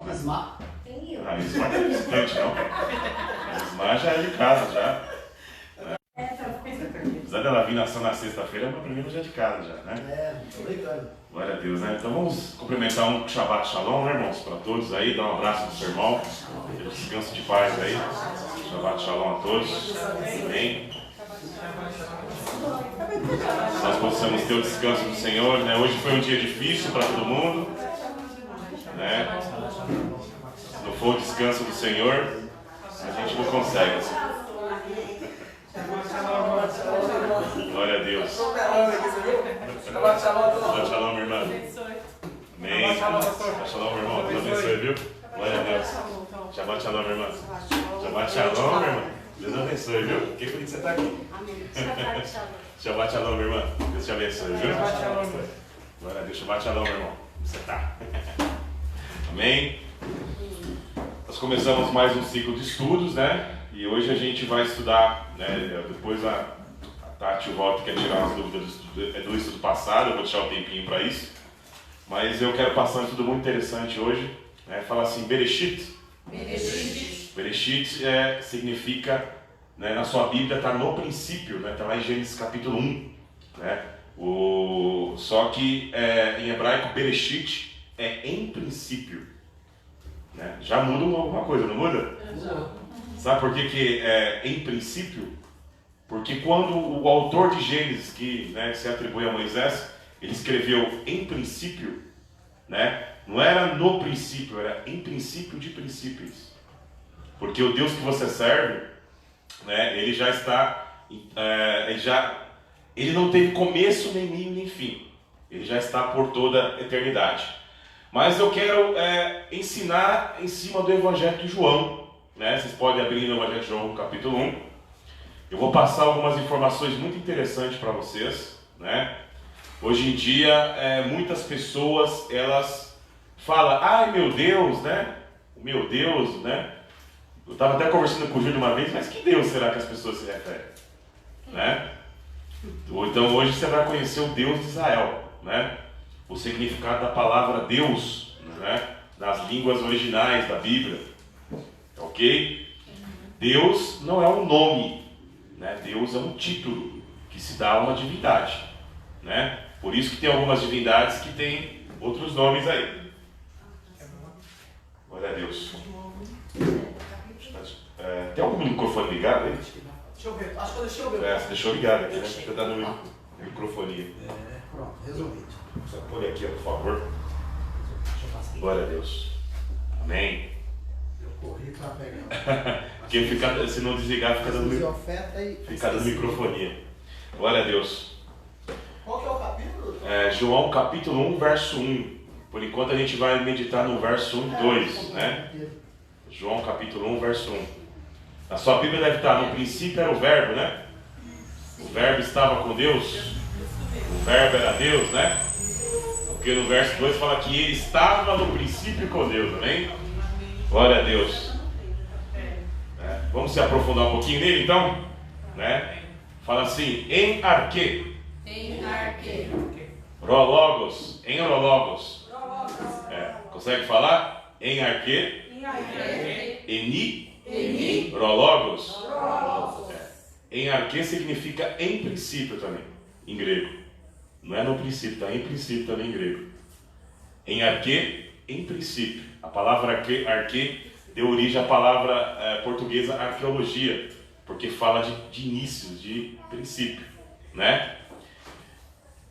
Ismar? Ah, Ismar não é distante, não. Ismar já é de casa, já. Apesar dela vir só na sexta-feira, mas pra mim já é de casa, já, né? Tô brincando. Glória a Deus, né? Então vamos cumprimentar um Shabbat Shalom, né, irmãos? Para todos aí, dar um abraço no seu irmão. Descanso de paz aí. Shabbat Shalom a todos. Amém. Nós possamos ter o descanso do Senhor, né? Hoje foi um dia difícil para todo mundo, né? Se não for o descanso do Senhor, a gente não consegue. Glória a Deus. Shabbat Shalom, minha irmã. Amém. Shabbat Shalom, meu irmão. Deus abençoe, viu? Glória a Deus. Shabbat Shalom, minha irmã. Shabbat Shalom, minha irmã. Deus abençoe, viu? Fiquei feliz que você está aqui. Shabbat Shalom, minha irmã. Deus te abençoe, viu? Glória a Deus. Shabbat Shalom, meu irmão. Como você está? Amém. Nós começamos mais um ciclo de estudos, né? E hoje a gente vai estudar, né? Depois a Tati volta quer tirar umas dúvidas do estudo passado, eu vou deixar um tempinho para isso. Mas eu quero passar um estudo muito interessante hoje, né? Fala assim, Bereshit. Bereshit significa, né, na sua Bíblia está no princípio, né? Está lá em Gênesis capítulo 1. Né? Só que em hebraico, Bereshit é em princípio. Né? Já muda alguma coisa, não muda? Sabe por que é em princípio? Porque quando o autor de Gênesis, que, né, se atribui a Moisés, ele escreveu em princípio, né, não era no princípio, era em princípio de princípios. Porque o Deus que você serve, né, ele já está, ele não teve começo, nem meio, nem fim. Ele já está por toda a eternidade. Mas eu quero ensinar em cima do Evangelho de João. Né? Vocês podem abrir no Evangelho de João, capítulo 1. Eu vou passar algumas informações muito interessantes para vocês. Né? Hoje em dia, muitas pessoas, elas falam, ai meu Deus, né? O meu Deus, né? Eu estava até conversando com o Júlio uma vez, mas que Deus será que as pessoas se referem? Né? Então hoje você vai conhecer o Deus de Israel, né? O significado da palavra Deus, né? Nas línguas originais da Bíblia. Ok? Deus não é um nome, né? Deus é um título que se dá a uma divindade, né? Por isso que tem algumas divindades que têm outros nomes aí. Glória a Deus. Tem algum microfone ligado aí? Deixa eu ver, acho que eu deixei eu ver. Você deixou ligado aqui, né? Você está no microfone. Pronto, resolvido. Só põe aqui, por favor. Deixa eu passar. Glória a Deus. Amém. Corri para pegar. Porque se não desligar, fica dando microfonia. Glória a Deus. Qual que é o capítulo? João capítulo 1, verso 1. Por enquanto a gente vai meditar no verso 1 e 2, né? João capítulo 1, verso 1. Na sua Bíblia deve estar, no princípio era o verbo, né? O verbo estava com Deus. O verbo era Deus, né? Porque no verso 2 fala que ele estava no princípio com Deus, amém? Glória a Deus. Vamos se aprofundar um pouquinho nele então? Né? Fala assim, em arque. Rologos. Em rologos. Consegue falar? Em arque. Eni. Rologos. Em arque significa em princípio também, em grego. Não é no princípio, está em princípio também em grego. Em arque, em princípio. A palavra arque deu origem à palavra portuguesa arqueologia, porque fala de inícios, de princípio, né?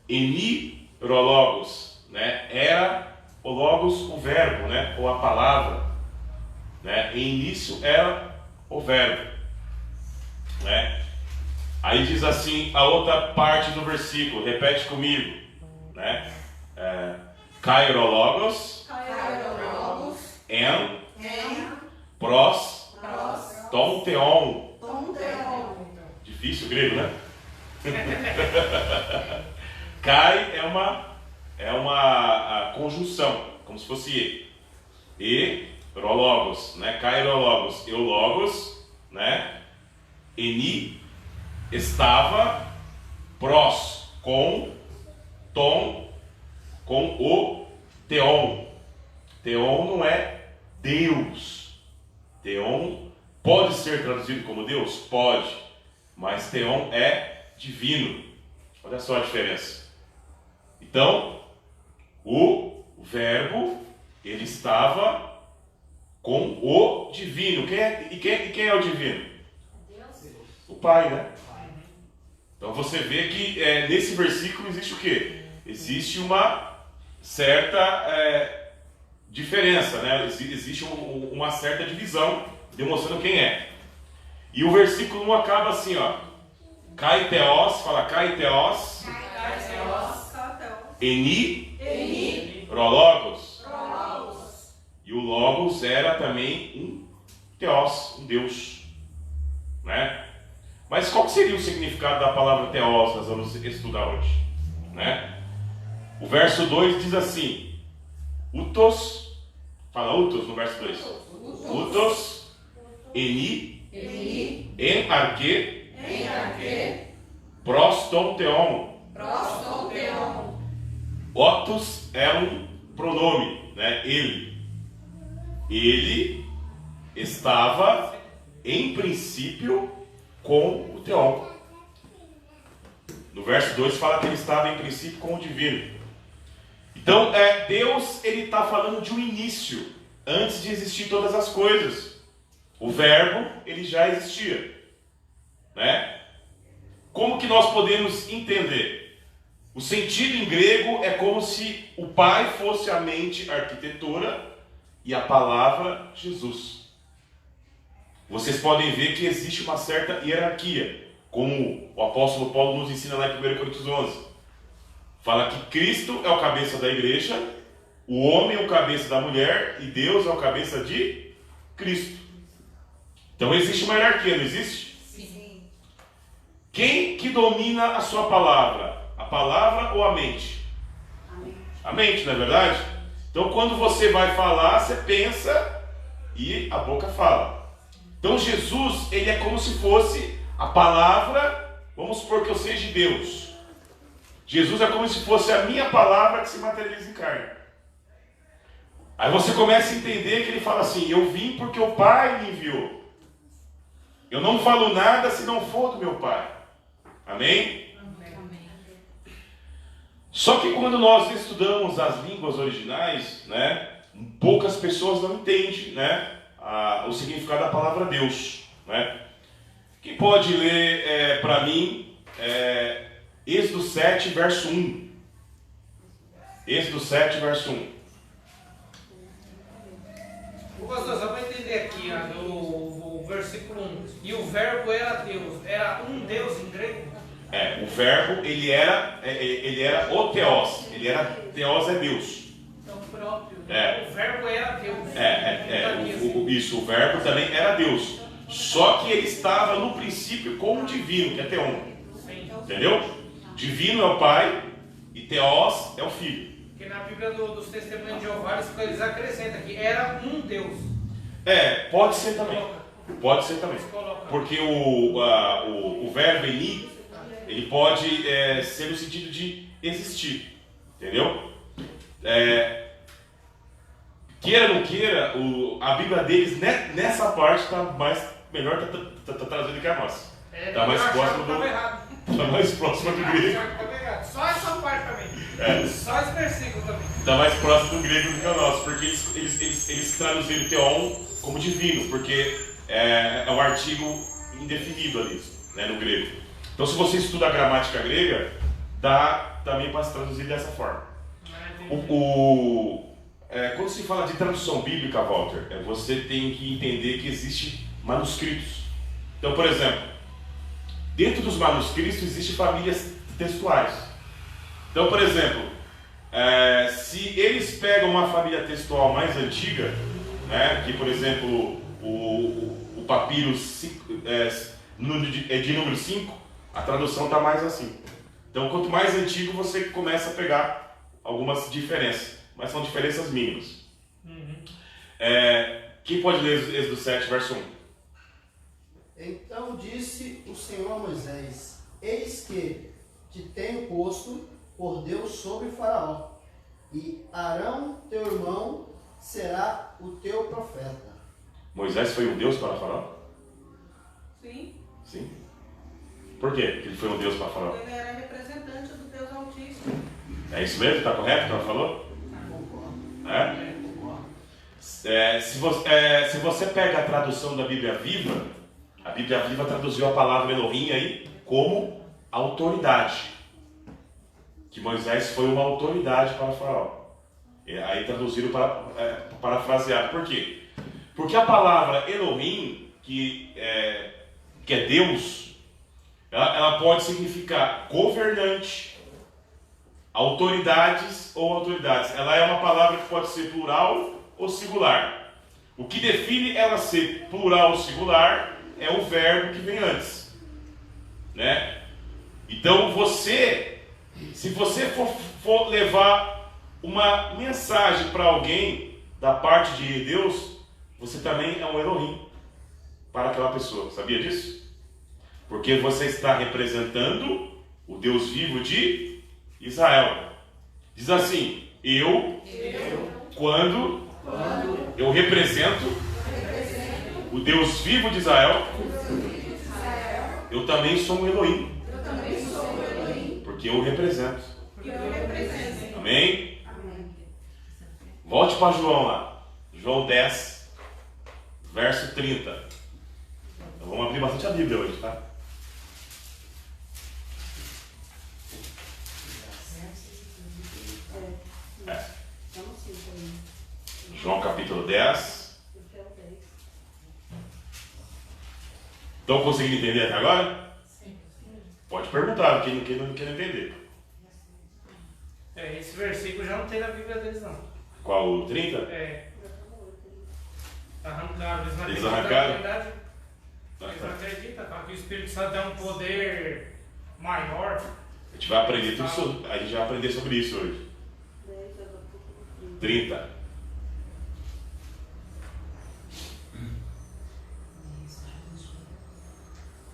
Enirologos, né? Era o logos, o verbo, né? Ou a palavra, né? Em início era o verbo, né? Aí diz assim a outra parte do versículo, repete comigo, né? Kairologos, en, pros, ton theon. Difícil o grego, né? Kai é uma conjunção, como se fosse e rologos, né? Kairologos, eu logos, né? Eni estava, pros com, tom com o theon. Theon não é Deus. Theon pode ser traduzido como Deus? Pode. Mas Theon é divino. Olha só a diferença. Então, o verbo, ele estava com o divino. Quem é o divino? Deus. O Pai, né? Então você vê que nesse versículo existe o quê? Existe uma certa diferença, né? Existe uma certa divisão demonstrando quem é. E o versículo 1 acaba assim, ó. Kai theos, fala Kai theos, eni, prologos. E o logos era também um theos, um Deus, né? Mas qual seria o significado da palavra theos? Nós vamos estudar hoje, né? O verso 2 diz assim: Utos, fala Utos no verso 2. Utos, eni, en arque, proston theon. Otos é um pronome, né? Ele estava em princípio com o Theon. No verso 2 fala que ele estava em princípio com o divino. Então, Deus, ele está falando de um início, antes de existir todas as coisas. O verbo, ele já existia, né? Como que nós podemos entender? O sentido em grego é como se o Pai fosse a mente arquitetora e a palavra Jesus. Vocês podem ver que existe uma certa hierarquia, como o apóstolo Paulo nos ensina lá em 1 Coríntios 11. Fala que Cristo é o cabeça da igreja, o homem é o cabeça da mulher e Deus é o cabeça de Cristo. Então existe uma hierarquia, não existe? Sim. Quem que domina a sua palavra? A palavra ou a mente? A mente, não é verdade? Então quando você vai falar, você pensa e a boca fala. Então Jesus, ele é como se fosse a palavra, vamos supor que eu seja Deus. Jesus é como se fosse a minha palavra que se materializa em carne. Aí você começa a entender que ele fala assim: eu vim porque o Pai me enviou. Eu não falo nada se não for do meu Pai. Amém? Só que quando nós estudamos as línguas originais, né, poucas pessoas não entendem, né, o significado da palavra Deus, né? Quem pode ler para mim Êxodo 7, verso 1? Êxodo 7, verso 1. Pastor, só para entender aqui, o versículo 1. E o verbo era Deus. Era um Deus em grego? O verbo, ele era o Theos. Theos é Deus. Então, próprio. O verbo era Deus. Isso, o verbo também era Deus. Só que ele estava no princípio com o divino, que é Theon. Entendeu? Divino é o Pai e Theos é o Filho. Porque na Bíblia dos Testemunhos de Jeová, eles acrescentam que era um Deus. Pode ser também. Pode ser também. Porque o verbo eni, ele pode ser no sentido de existir. Entendeu? Queira ou não queira, a Bíblia deles nessa parte está melhor trazendo que a nossa. Está mais próximo Está mais próximo do grego. Só essa parte também. Só esse versículo também. Está mais próximo do grego do que o nosso, porque eles traduziram Theon como divino, porque é um artigo indefinido ali, né, no grego. Então, se você estuda a gramática grega, dá também para se traduzir dessa forma. Quando se fala de tradução bíblica, Walter, você tem que entender que existem manuscritos. Então, por exemplo, dentro dos manuscritos existem famílias textuais. Então, por exemplo, se eles pegam uma família textual mais antiga, né, que, por exemplo, o papiro de número 5, a tradução está mais assim. Então, quanto mais antigo, você começa a pegar algumas diferenças, mas são diferenças mínimas. Quem pode ler Êxodo 7, verso 1? Então disse o Senhor a Moisés: eis que te tenho posto por Deus sobre Faraó, e Arão teu irmão será o teu profeta. Moisés foi um Deus para Faraó? Sim, Sim. Por quê que ele foi um Deus para Faraó? ele era representante do Deus Altíssimo. É isso mesmo? Está correto o que ela falou? Concordo. É? Concordo. Se você pega a tradução da Bíblia Viva, a Bíblia Viva traduziu a palavra Elohim aí como autoridade. Que Moisés foi uma autoridade para Faraó. Aí traduziram parafraseado. Por quê? Porque a palavra Elohim, que é Deus, ela pode significar governante, autoridades ou autoridades. Ela é uma palavra que pode ser plural ou singular. O que define ela ser plural ou singular é o verbo que vem antes, né? Então se você for levar uma mensagem para alguém da parte de Deus, você também é um Elohim para aquela pessoa. Sabia disso? Porque você está representando o Deus vivo de Israel. Diz assim: quando eu represento o Deus vivo de Israel, eu também sou um Elohim. Porque eu represento. Amém? Volte para João lá. João 10, verso 30. Então, vamos abrir bastante a Bíblia hoje, tá? João capítulo 10. Estão conseguindo entender até agora? Pode perguntar, quem não quer entender. Esse versículo já não tem na Bíblia deles, não. Qual? O 30? Arrancaram. Eles arrancaram? Eles não acreditam, cara, que o Espírito Santo é um poder maior. A gente vai aprender a gente vai aprender sobre isso hoje. 30.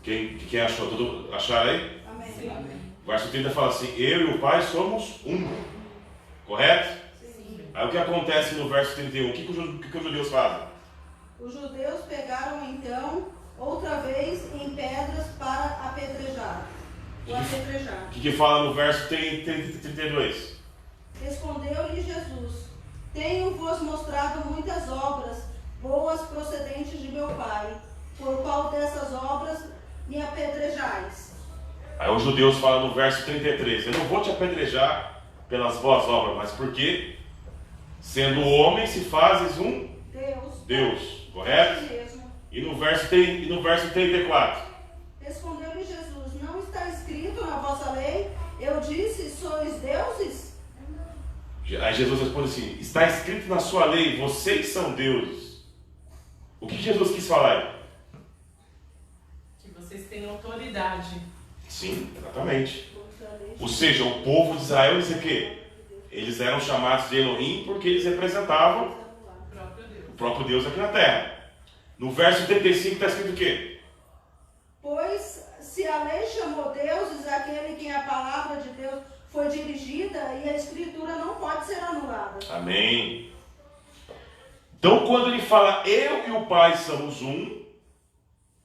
Quem achou? Tudo acharam aí? Amém. O verso 30 fala assim: eu e o Pai somos um. Correto? Sim. Aí o que acontece no verso 31? O que os judeus fazem? Os judeus pegaram então outra vez em pedras para apedrejar. O que fala no verso 32? Respondeu-lhe Jesus: tenho-vos mostrado muitas obras boas procedentes de meu Pai. Por qual dessas obras me apedrejais? Aí os judeus falam no verso 33: eu não vou te apedrejar pelas boas obras, mas porque, sendo homem, se fazes um Deus. Correto? Mesmo. E no verso 34? Respondeu-lhe Jesus: não está escrito na vossa lei, eu disse, sois deuses? Aí Jesus responde assim: está escrito na sua lei, vocês são deuses. O que Jesus quis falar aí? Que vocês têm autoridade. Sim, exatamente. Ou seja, o povo de Israel, eles eram chamados de Elohim porque eles representavam o próprio Deus aqui na terra. No verso 35 está escrito o quê? Pois se a lei chamou deuses aquele que a palavra de Deus foi dirigida, e a escritura não pode ser anulada. Amém. Então quando ele fala eu e o Pai somos um,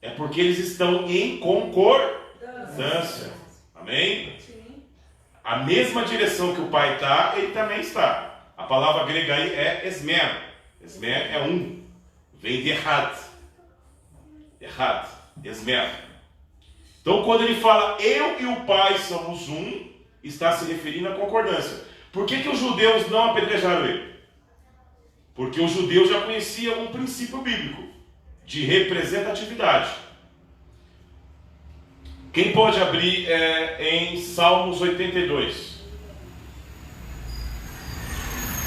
é porque eles estão em concordância. Amém? Sim. A mesma direção que o Pai está, ele também está. A palavra grega aí é esmer. Esmer é um. Vem de errad. Errad. Esmer. Então quando ele fala eu e o Pai somos um, está se referindo à concordância. Por que os judeus não apedrejaram ele? Porque os judeus já conheciam um princípio bíblico de representatividade. Quem pode abrir em Salmos 82?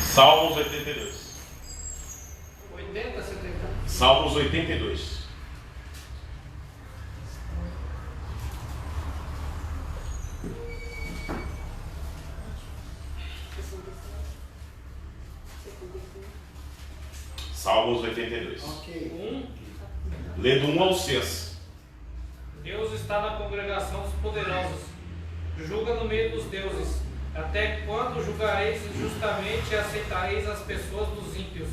Salmos 82. 80, 70. Salmos 82. Salmos 82. Ok. Lê do 1 ao 6. Deus está na congregação dos poderosos. Julga no meio dos deuses. Até quando julgareis injustamente e aceitareis as pessoas dos ímpios?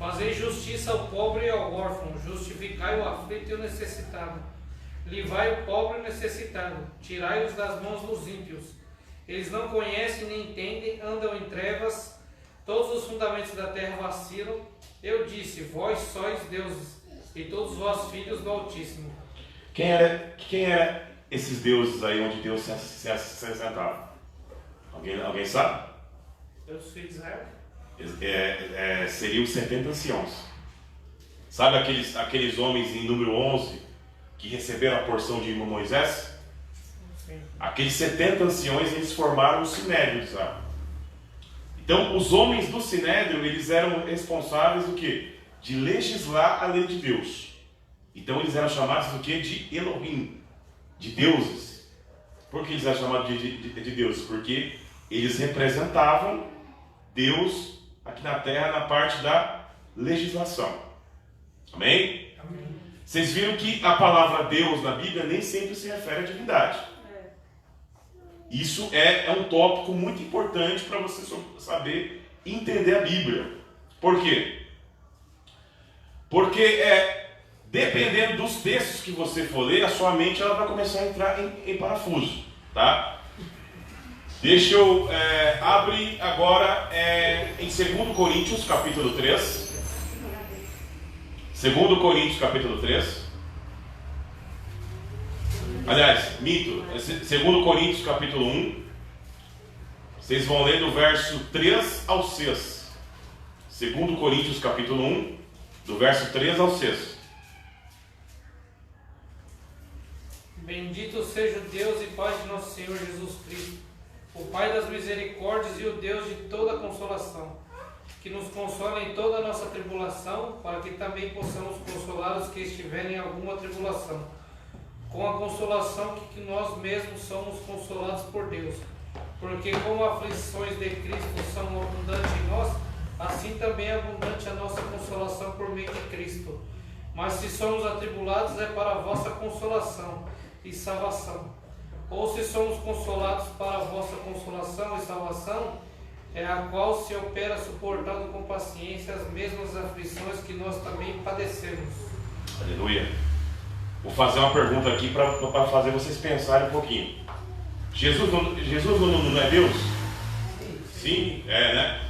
Fazei justiça ao pobre e ao órfão, justificai o aflito e o necessitado. Livrai o pobre e o necessitado, tirai-os das mãos dos ímpios. Eles não conhecem nem entendem, andam em trevas, todos os fundamentos da terra vacilam. Eu disse, vós sois deuses, e todos vós filhos do Altíssimo. Quem era esses deuses aí onde Deus se assentava? Alguém sabe? Deus filho de Israel. Seriam os 70 anciãos. Sabe aqueles homens em número 11 que receberam a porção de Moisés? Sim. Aqueles 70 anciões, eles formaram o Sinédrio de Israel. Então, os homens do Sinédrio, eles eram responsáveis do quê? De legislar a lei de Deus. Então, eles eram chamados do quê? De Elohim, de deuses. Por que eles eram chamados de deuses? Porque eles representavam Deus aqui na terra, na parte da legislação. Amém? Amém. Vocês viram que a palavra Deus na Bíblia nem sempre se refere à divindade. Isso é um tópico muito importante para você saber entender a Bíblia. Por quê? Porque dependendo dos textos que você for ler, a sua mente ela vai começar a entrar em parafuso. Tá? Deixa eu abrir agora em 2 Coríntios, capítulo 3. 2 Coríntios, capítulo 3. Aliás, mito, 2 Coríntios, capítulo 1. Vocês vão ler do verso 3 ao 6. 2 Coríntios, capítulo 1, do verso 3 ao 6. Bendito seja o Deus e Pai de nosso Senhor Jesus Cristo, o Pai das misericórdias e o Deus de toda consolação, que nos consola em toda a nossa tribulação, para que também possamos consolar os que estiverem em alguma tribulação, com a consolação que nós mesmos somos consolados por Deus. Porque como aflições de Cristo são abundantes em nós, assim também é abundante a nossa consolação por meio de Cristo. Mas se somos atribulados, é para a vossa consolação e salvação. Ou se somos consolados, para a vossa consolação e salvação, é a qual se opera suportando com paciência as mesmas aflições que nós também padecemos. Aleluia. Vou fazer uma pergunta aqui para fazer vocês pensarem um pouquinho. Jesus não é Deus? Sim, né?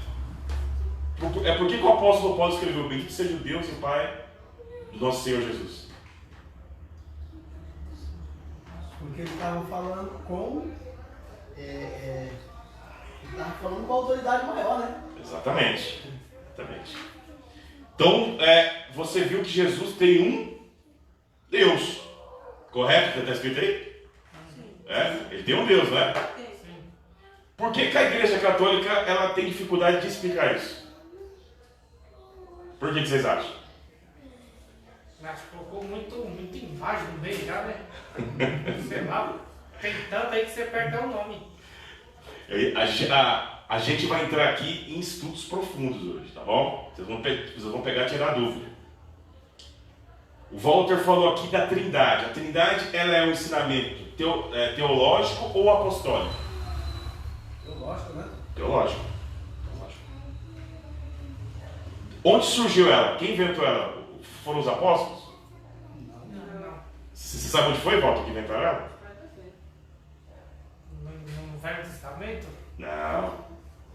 É por que o apóstolo Paulo escreveu: bendito seja o Deus e Pai do nosso Senhor Jesus? Porque ele estava falando com a autoridade maior, né? Exatamente. Então, você viu que Jesus tem um Deus, correto? Está escrito aí? Ele tem um Deus, né? Por que a Igreja Católica ela tem dificuldade de explicar isso? Por que vocês acham? Acho que colocou muito imagem no meio já, né? Sei lá, tem tanto aí que você perde o nome. A gente vai entrar aqui em estudos profundos hoje, tá bom? Vocês vão pegar e tirar dúvida. O Walter falou aqui da Trindade. A Trindade ela é um ensinamento teológico ou apostólico? Teológico, né? Teológico. Onde surgiu ela? Quem inventou ela? Foram os apóstolos? Não. Você sabe onde foi, Walter, que inventaram ela? No Velho Testamento? Não.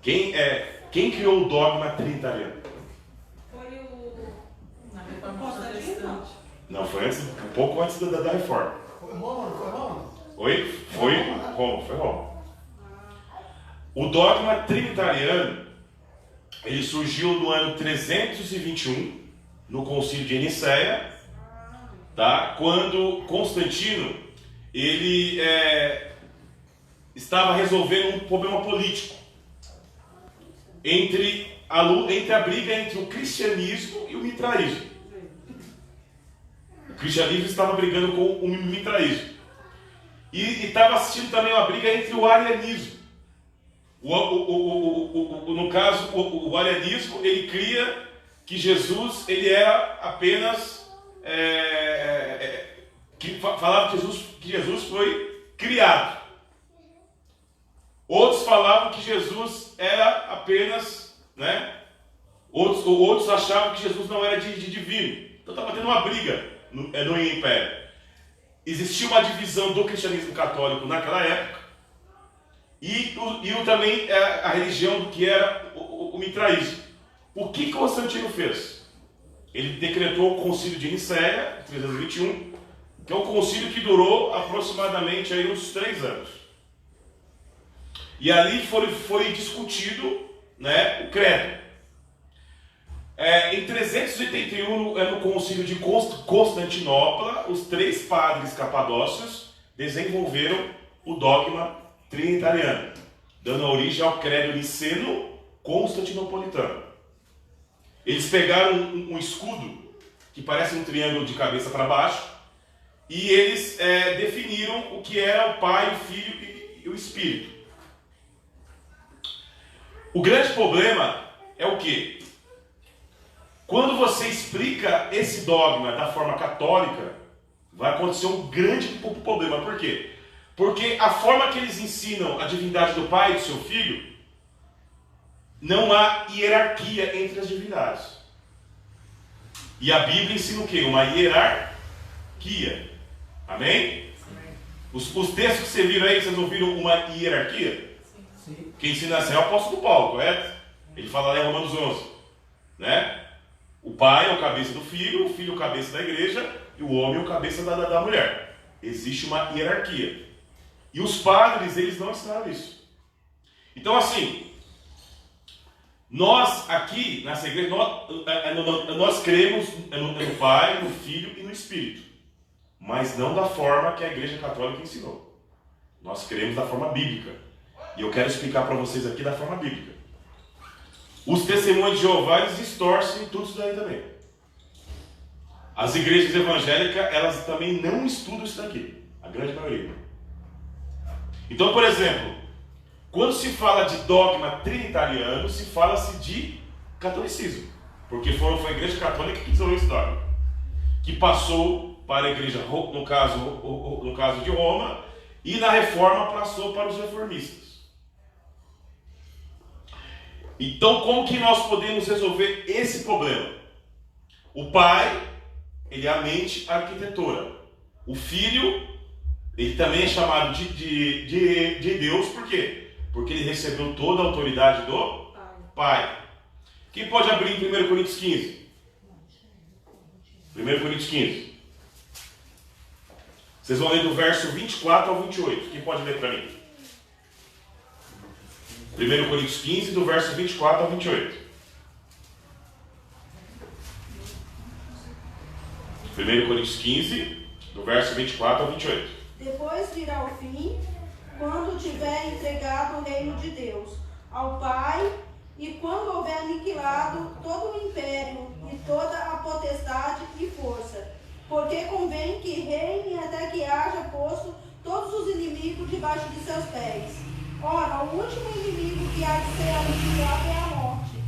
Quem criou o dogma trinitariano? Foi o Na reforma Constantino? protestante. Não, foi um pouco antes da reforma. Foi Roma? Oi? Foi Roma. O dogma trinitariano, ele surgiu no ano 321, no concílio de Nicéia, tá? Quando Constantino, ele estava resolvendo um problema político entre a briga entre o cristianismo e o mitraísmo. O cristianismo estava brigando com o mitraísmo. E estava assistindo também uma briga entre o arianismo. No caso, o arianismo, ele cria que Jesus, ele era apenas... falava que Jesus foi criado. Outros falavam que Jesus era apenas, Outros achavam que Jesus não era de divino. Então estava tendo uma briga no Império. Existia uma divisão do cristianismo católico naquela época e também a religião do que era o mitraísmo. O que Constantino fez? Ele decretou o Concílio de Nicéia, 321, que é um concílio que durou aproximadamente aí uns 3 anos. E ali foi discutido, né, o credo. Em 381, no concílio de Constantinopla, os 3 padres capadócios desenvolveram o dogma trinitariano, dando origem ao credo niceno constantinopolitano. Eles pegaram um escudo que parece um triângulo de cabeça para baixo e eles definiram o que era o Pai, o Filho e o Espírito. O grande problema é o quê? Quando você explica esse dogma da forma católica, vai acontecer um grande problema. Por quê? Porque a forma que eles ensinam a divindade do Pai e do seu Filho, não há hierarquia entre as divindades. E a Bíblia ensina o quê? Uma hierarquia. Amém? Os textos que você viram aí, vocês ouviram uma hierarquia? Sim. Quem ensina assim é o apóstolo Paulo, correto? Ele fala lá em Romanos 11. Né? O pai é o cabeça do filho, o filho é o cabeça da igreja e o homem é o cabeça da mulher. Existe uma hierarquia. E os padres, eles não ensinaram isso. Então assim, nós aqui nessa igreja, nós cremos no Pai, no Filho e no Espírito. Mas não da forma que a Igreja Católica ensinou. Nós cremos da forma bíblica. E eu quero explicar para vocês aqui da forma bíblica. Os testemunhos de Jeová, eles distorcem tudo isso daí também. As igrejas evangélicas, elas também não estudam isso daqui. A grande maioria. Então, por exemplo, quando se fala de dogma trinitariano, se fala-se de catolicismo. Porque foi a igreja católica que desenvolveu esse dogma. Que passou para a igreja, no caso de Roma, e na reforma passou para os reformistas. Então, como que nós podemos resolver esse problema? O pai, ele é a mente arquitetora. O filho, ele também é chamado de Deus, por quê? Porque ele recebeu toda a autoridade do pai. Quem pode abrir em 1 Coríntios 15? 1 Coríntios 15. Vocês vão ler do verso 24 ao 28. Quem pode ler para mim? 1 Coríntios 15, do verso 24 ao 28. 1 Coríntios 15, do verso 24 ao 28. Depois virá o fim, quando tiver entregado o reino de Deus ao Pai, e quando houver aniquilado todo o império e toda a potestade e força, porque convém que reine até que haja posto todos os inimigos debaixo de seus pés. Ora, o último inimigo que há de ser aniquilado é a morte,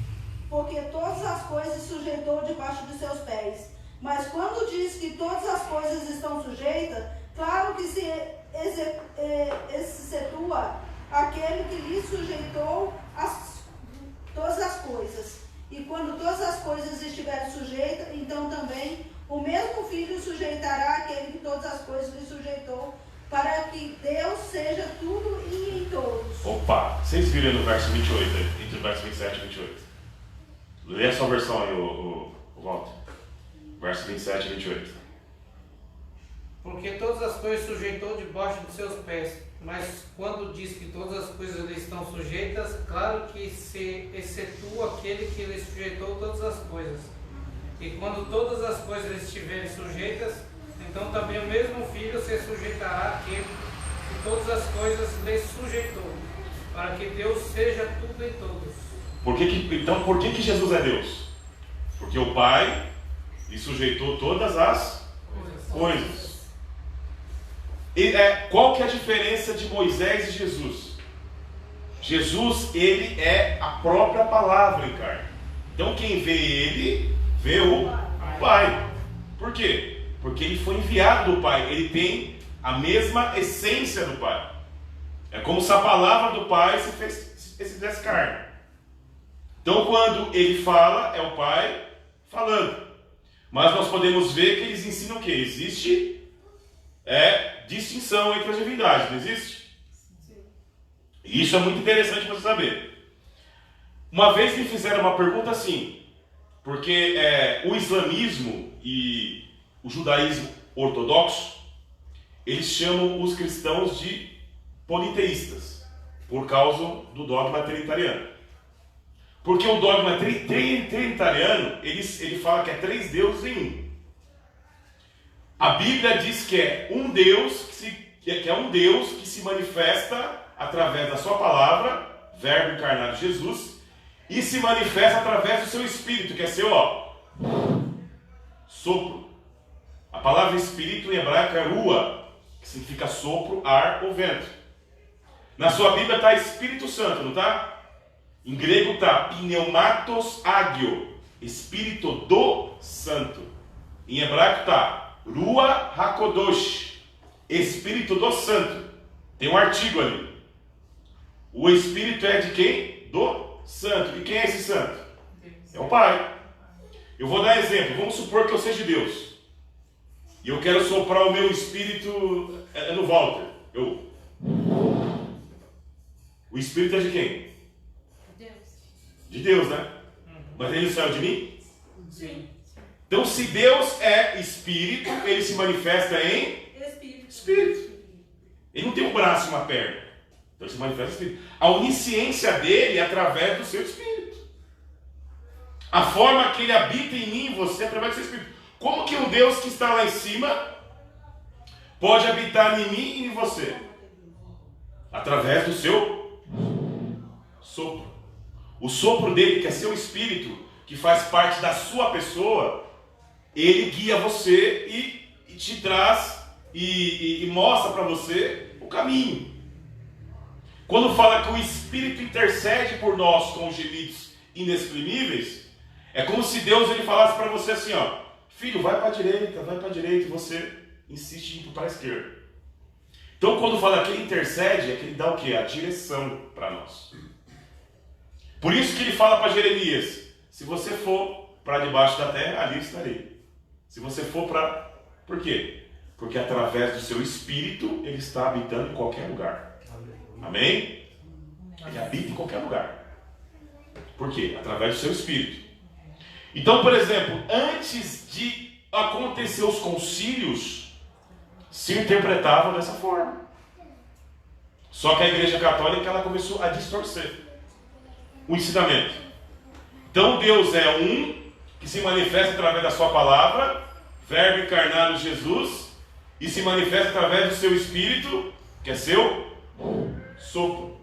porque todas as coisas sujeitou debaixo de seus pés. Mas quando diz que todas as coisas estão sujeitas, claro que se excetua aquele que lhe sujeitou todas as coisas. E quando todas as coisas estiverem sujeitas, então também o mesmo Filho sujeitará aquele que todas as coisas lhe sujeitou, para que Deus seja tudo e em todos. Opa, vocês viram no verso 28, entre o verso 27 e 28. Lê a sua versão aí, o Walter. Verso 27 e 28. Porque todas as coisas sujeitou debaixo de seus pés. Mas quando diz que todas as coisas lhe estão sujeitas, claro que se excetua aquele que lhe sujeitou todas as coisas. E quando todas as coisas lhe estiverem sujeitas, então também o mesmo Filho se sujeitará àquele que todas as coisas lhe sujeitou, para que Deus seja tudo em todos. Então por que Jesus é Deus? Porque o Pai lhe sujeitou todas as coisas. E, qual que é a diferença de Moisés e Jesus? Jesus, ele é a própria palavra em carne. Então quem vê ele, vê o Pai. Por quê? Porque ele foi enviado do Pai. Ele tem a mesma essência do Pai. É como se a palavra do Pai se fizesse carne. Então, quando ele fala, é o Pai falando. Mas nós podemos ver que eles ensinam o quê? Existe distinção entre as divindades, não existe? E isso é muito interessante você saber. Uma vez me fizeram uma pergunta assim, porque o islamismo e o judaísmo ortodoxo, eles chamam os cristãos de politeístas, por causa do dogma trinitariano. Porque o dogma trinitariano, ele fala que é 3 deuses em um. A Bíblia diz que é um Deus que se manifesta através da sua palavra, verbo encarnado Jesus, e se manifesta através do seu espírito, que é seu sopro. A palavra espírito em hebraico é rua, que significa sopro, ar ou vento. Na sua Bíblia está Espírito Santo, não está? Em grego está pneumatos agio, Espírito do Santo. Em hebraico está Rua Hakodosh, Espírito do Santo. Tem um artigo ali. O Espírito é de quem? Do Santo. E quem é esse Santo? É o Pai. Eu vou dar exemplo. Vamos supor que eu seja Deus. E eu quero soprar o meu Espírito no Walter. O Espírito é de quem? De Deus, né? Mas ele saiu de mim? Sim. Então, se Deus é Espírito, ele se manifesta em Espírito. Ele não tem um braço e uma perna. Então, ele se manifesta em Espírito. A onisciência dele é através do seu Espírito. A forma que ele habita em mim e você é através do seu Espírito. Como que um Deus que está lá em cima pode habitar em mim e em você? Através do seu sopro. O sopro dele, que é seu espírito, que faz parte da sua pessoa, ele guia você e te traz e mostra para você o caminho. Quando fala que o Espírito intercede por nós com gemidos inexprimíveis, é como se Deus ele falasse para você assim, filho, vai para a direita, e você insiste em ir para a esquerda. Então, quando fala que ele intercede, é que ele dá o quê? A direção para nós. Por isso que ele fala para Jeremias, se você for para debaixo da terra, ali estarei. Se você for para... Por quê? Porque através do seu espírito, ele está habitando em qualquer lugar. Amém? Ele habita em qualquer lugar. Por quê? Através do seu espírito. Então, por exemplo, antes de acontecer os concílios, se interpretava dessa forma. Só que a Igreja Católica ela começou a distorcer o ensinamento. Então Deus é um que se manifesta através da sua palavra, verbo encarnado Jesus, e se manifesta através do seu espírito, que é seu sopro.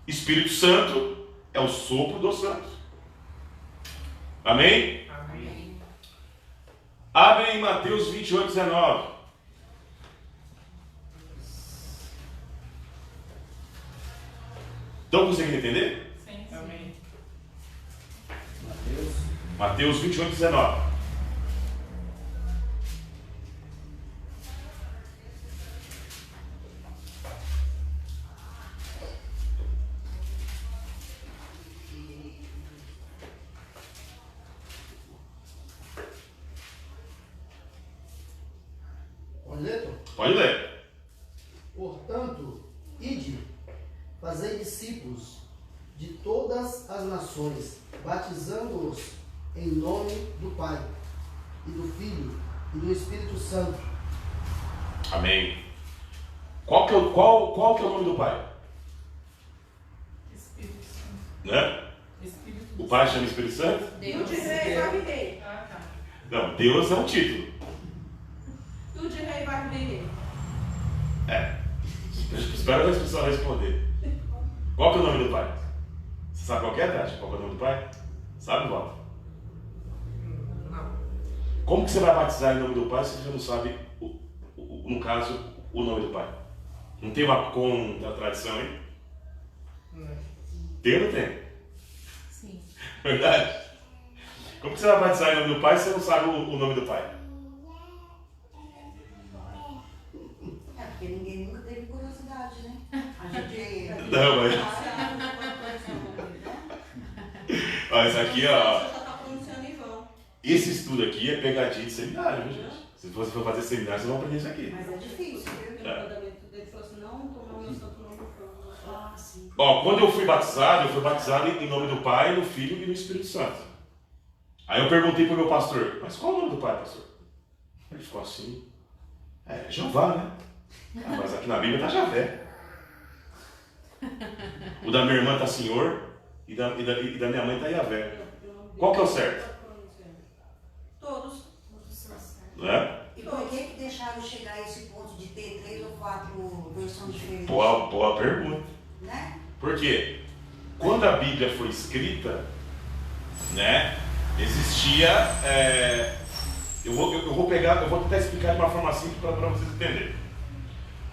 Espírito Santo é o sopro do Santo. Amém? Amém. Abre em Mateus 28:19. Estão conseguindo entender? Sim. Amém. Mateus 28:19. Pode ler, Tom? Pode ler. Portanto, ide, fazei discípulos de todas as nações, batizando-os em nome do Pai, e do Filho, e do Espírito Santo. Amém. Qual que é o nome do Pai? Espírito Santo. Né? Espírito O Pai chama Espírito Santo? Tu de rei vai me rei. Ah, tá. Não, Deus é um título. Tu de rei vai me rei. Espero a pessoa responder. Qual que é o nome do Pai? Você sabe qual que é, Tati? Qual que é o nome do Pai? Sabe, Walter? Não. Como que você vai batizar em nome do Pai se você não sabe, no caso, o nome do Pai? Não tem uma tradição, hein? Tem ou não tem? Sim. Verdade? Como que você vai batizar em nome do Pai se você não sabe o nome do Pai? Porque ninguém nunca teve curiosidade, né? A gente Não, mas... mas aqui, Você ó, já está pronunciando em vão. esse estudo aqui é pegadinha de seminário, viu, gente? Se você for fazer seminário, vocês vão aprender isso aqui. Mas é difícil. No mandamento dele falou assim, não tomar o meu santo nome em vão. Ah, sim. Ó, quando eu fui batizado em nome do Pai, do Filho e do Espírito Santo. Aí eu perguntei pro meu pastor, mas qual é o nome do Pai, pastor? Ele ficou assim, Jeová, né? Ah, mas aqui na Bíblia tá Javé. O da minha irmã tá Senhor e da minha mãe tá Yahvé. Qual que é o certo? Todos. Não é? E por que deixaram chegar a esse ponto de ter 3 ou 4 versões diferentes? Boa pergunta. Né? Por quê? Quando a Bíblia foi escrita, né, existia. Eu vou tentar explicar de uma forma simples para vocês entenderem.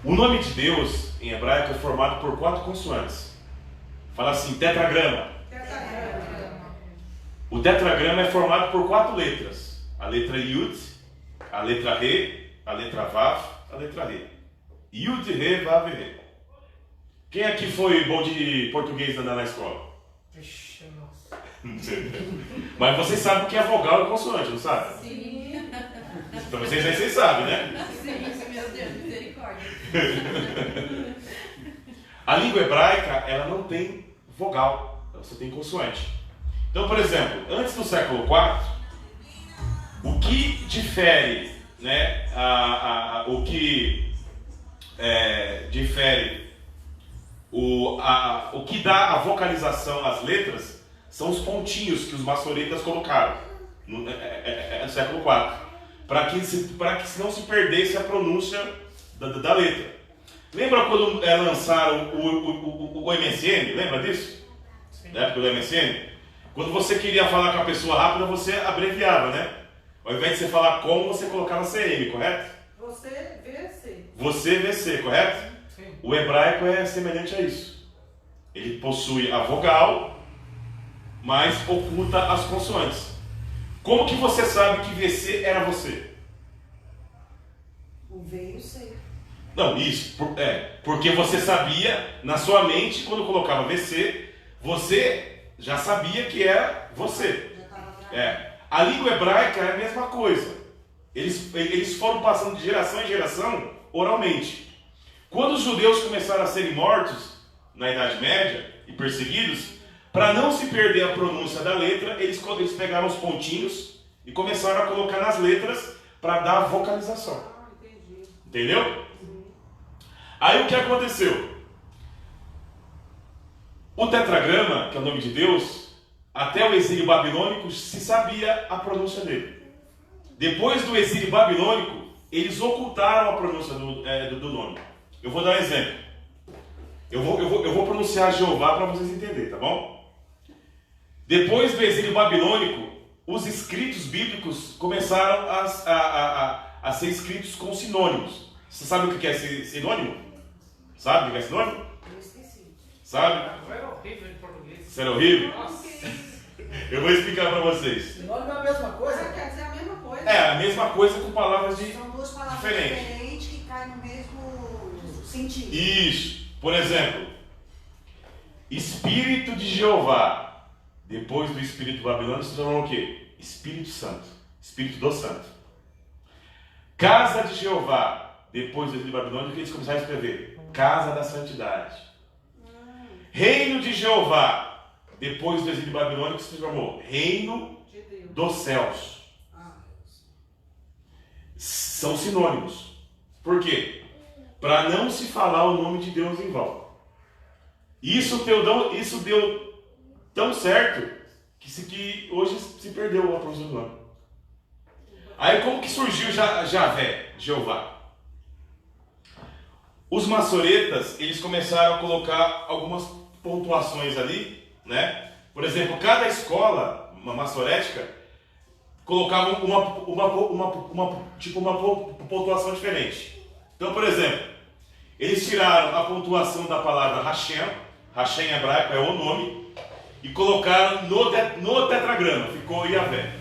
O nome de Deus em hebraico é formado por 4 consoantes. Fala assim, tetragrama. O tetragrama é formado por 4 letras. A letra Yud, a letra Re, a letra Vav, a letra Re. Yud, Re, Vav, Re. Quem aqui foi bom de português na escola? Vixe, nossa. Mas vocês sabem o que é vogal e consoante, não sabem? Sim. Então vocês sabem, né? Sim, meu Deus, misericórdia. A língua hebraica, ela não tem vogal, ela só tem consoante. Então, por exemplo, antes do século IV, o que difere, né, o que dá a vocalização às letras são os pontinhos que os maçoretas colocaram no século IV, para que não se perdesse a pronúncia da letra. Lembra quando lançaram o MSN? Lembra disso? Sim. Na época do MSN? Quando você queria falar com a pessoa rápida, você abreviava, né? Ao invés de você falar como, você colocava CM, correto? Você VC. Você VC, correto? Sim. O hebraico é semelhante a isso. Ele possui a vogal, mas oculta as consoantes. Como que você sabe que VC era você? O veio sei. Não, isso. Porque você sabia, na sua mente, quando colocava VC, você já sabia que era você. Já estava gravado. A língua hebraica é a mesma coisa. Eles foram passando de geração em geração oralmente. Quando os judeus começaram a serem mortos na Idade Média e perseguidos, para não se perder a pronúncia da letra, eles pegaram os pontinhos e começaram a colocar nas letras para dar vocalização. Ah, entendi. Entendeu? Aí o que aconteceu? O tetragrama, que é o nome de Deus, até o exílio babilônico se sabia a pronúncia dele. Depois do exílio babilônico, eles ocultaram a pronúncia do nome. Eu vou dar um exemplo. Eu vou pronunciar Jeová para vocês entenderem, tá bom? Depois do exílio babilônico, os escritos bíblicos começaram a ser escritos com sinônimos. Você sabe o que é sinônimo? Sabe o que é sinônimo? Eu esqueci. Sabe? Agora é horrível em português. Isso era horrível? Nossa. Eu vou explicar para vocês. Sinônimo é a mesma coisa. Quer dizer a mesma coisa. É a mesma coisa com palavras de... São 2 palavras Diferente. diferentes que caem no mesmo sentido. Isso. Por exemplo, Espírito de Jeová. Depois do Espírito babilônico se tornou o quê? Espírito Santo. Espírito do Santo. Casa de Jeová. Depois do Espírito babilônico, que eles começaram a escrever? Casa da Santidade. Reino de Jeová. Depois do exílio babilônico se transformou Reino De Deus. dos Céus. Ah, São sinônimos. Por quê? Para não se falar o nome de Deus em vão. Isso deu tão certo que hoje se perdeu a pronúncia do nome. Aí como que surgiu Javé, Jeová? Os maçoretas, eles começaram a colocar algumas pontuações ali, né? Por exemplo, cada escola, uma maçorética, colocava uma pontuação diferente. Então, por exemplo, eles tiraram a pontuação da palavra Hashem, Hashem em hebraico é o nome, e colocaram no tetragrama, ficou Yahvé.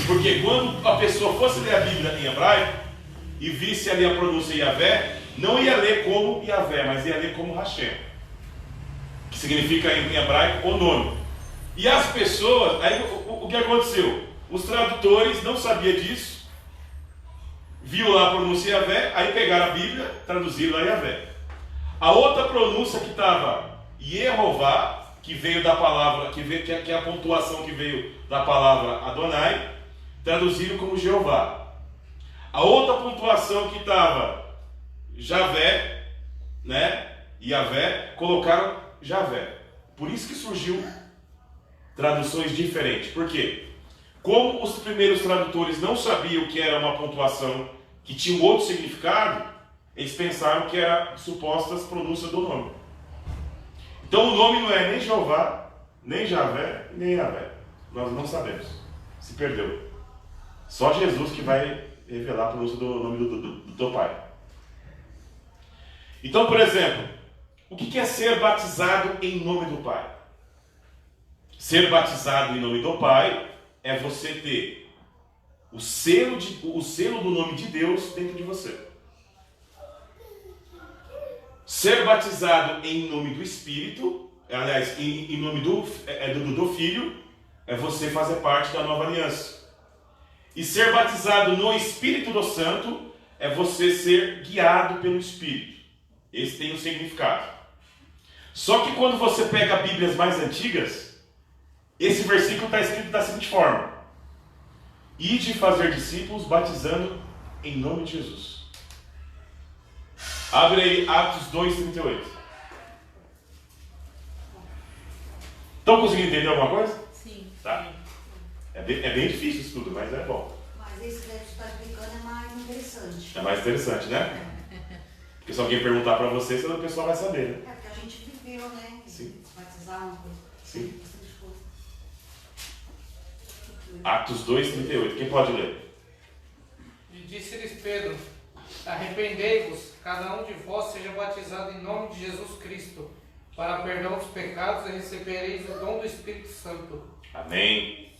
Porque quando a pessoa fosse ler a Bíblia em hebraico e visse ali a pronúncia Yahvé, não ia ler como Yahvé, mas ia ler como Hashem, que significa em hebraico o nome. E as pessoas, aí o que aconteceu? Os tradutores não sabiam disso, viu lá a pronúncia Yahvé, aí pegaram a Bíblia, traduziram lá Yahvé. A outra pronúncia que estava Yehová, que veio da palavra, que é a pontuação que veio da palavra Adonai, traduziram como Jeová. A outra pontuação que estava Javé, né, Yahvé, colocaram Javé. Por isso que surgiu traduções diferentes. Por quê? Como os primeiros tradutores não sabiam que era uma pontuação que tinha um outro significado, eles pensaram que era supostas pronúncias do nome. Então o nome não é nem Jeová, nem Javé, nem Yahvé. Nós não sabemos. Se perdeu. Só Jesus que vai revelar a pronúncia do nome do Pai. Então, por exemplo, o que é ser batizado em nome do Pai? Ser batizado em nome do Pai é você ter o selo do nome de Deus dentro de você. Ser batizado em nome do Espírito, aliás, em nome do Filho, é você fazer parte da nova aliança. E ser batizado no Espírito do Santo é você ser guiado pelo Espírito. Esse tem um significado. Só que quando você pega Bíblias mais antigas, esse versículo está escrito da seguinte forma: Ide fazer discípulos batizando em nome de Jesus. Abre aí Atos 2:38. Estão conseguindo entender alguma coisa? Sim. Tá? É bem difícil isso tudo, mas é bom. Mas esse que você está explicando é mais interessante. É mais interessante, né? Porque se alguém perguntar para você, o pessoal vai saber, né? É porque a gente viveu, né? Sim. Batizar uma coisa. Sim. Bastante coisa. Atos 2:38. Quem pode ler? E disse-lhes Pedro: Arrependei-vos, cada um de vós seja batizado em nome de Jesus Cristo, para perdão dos pecados, e recebereis o dom do Espírito Santo. Amém.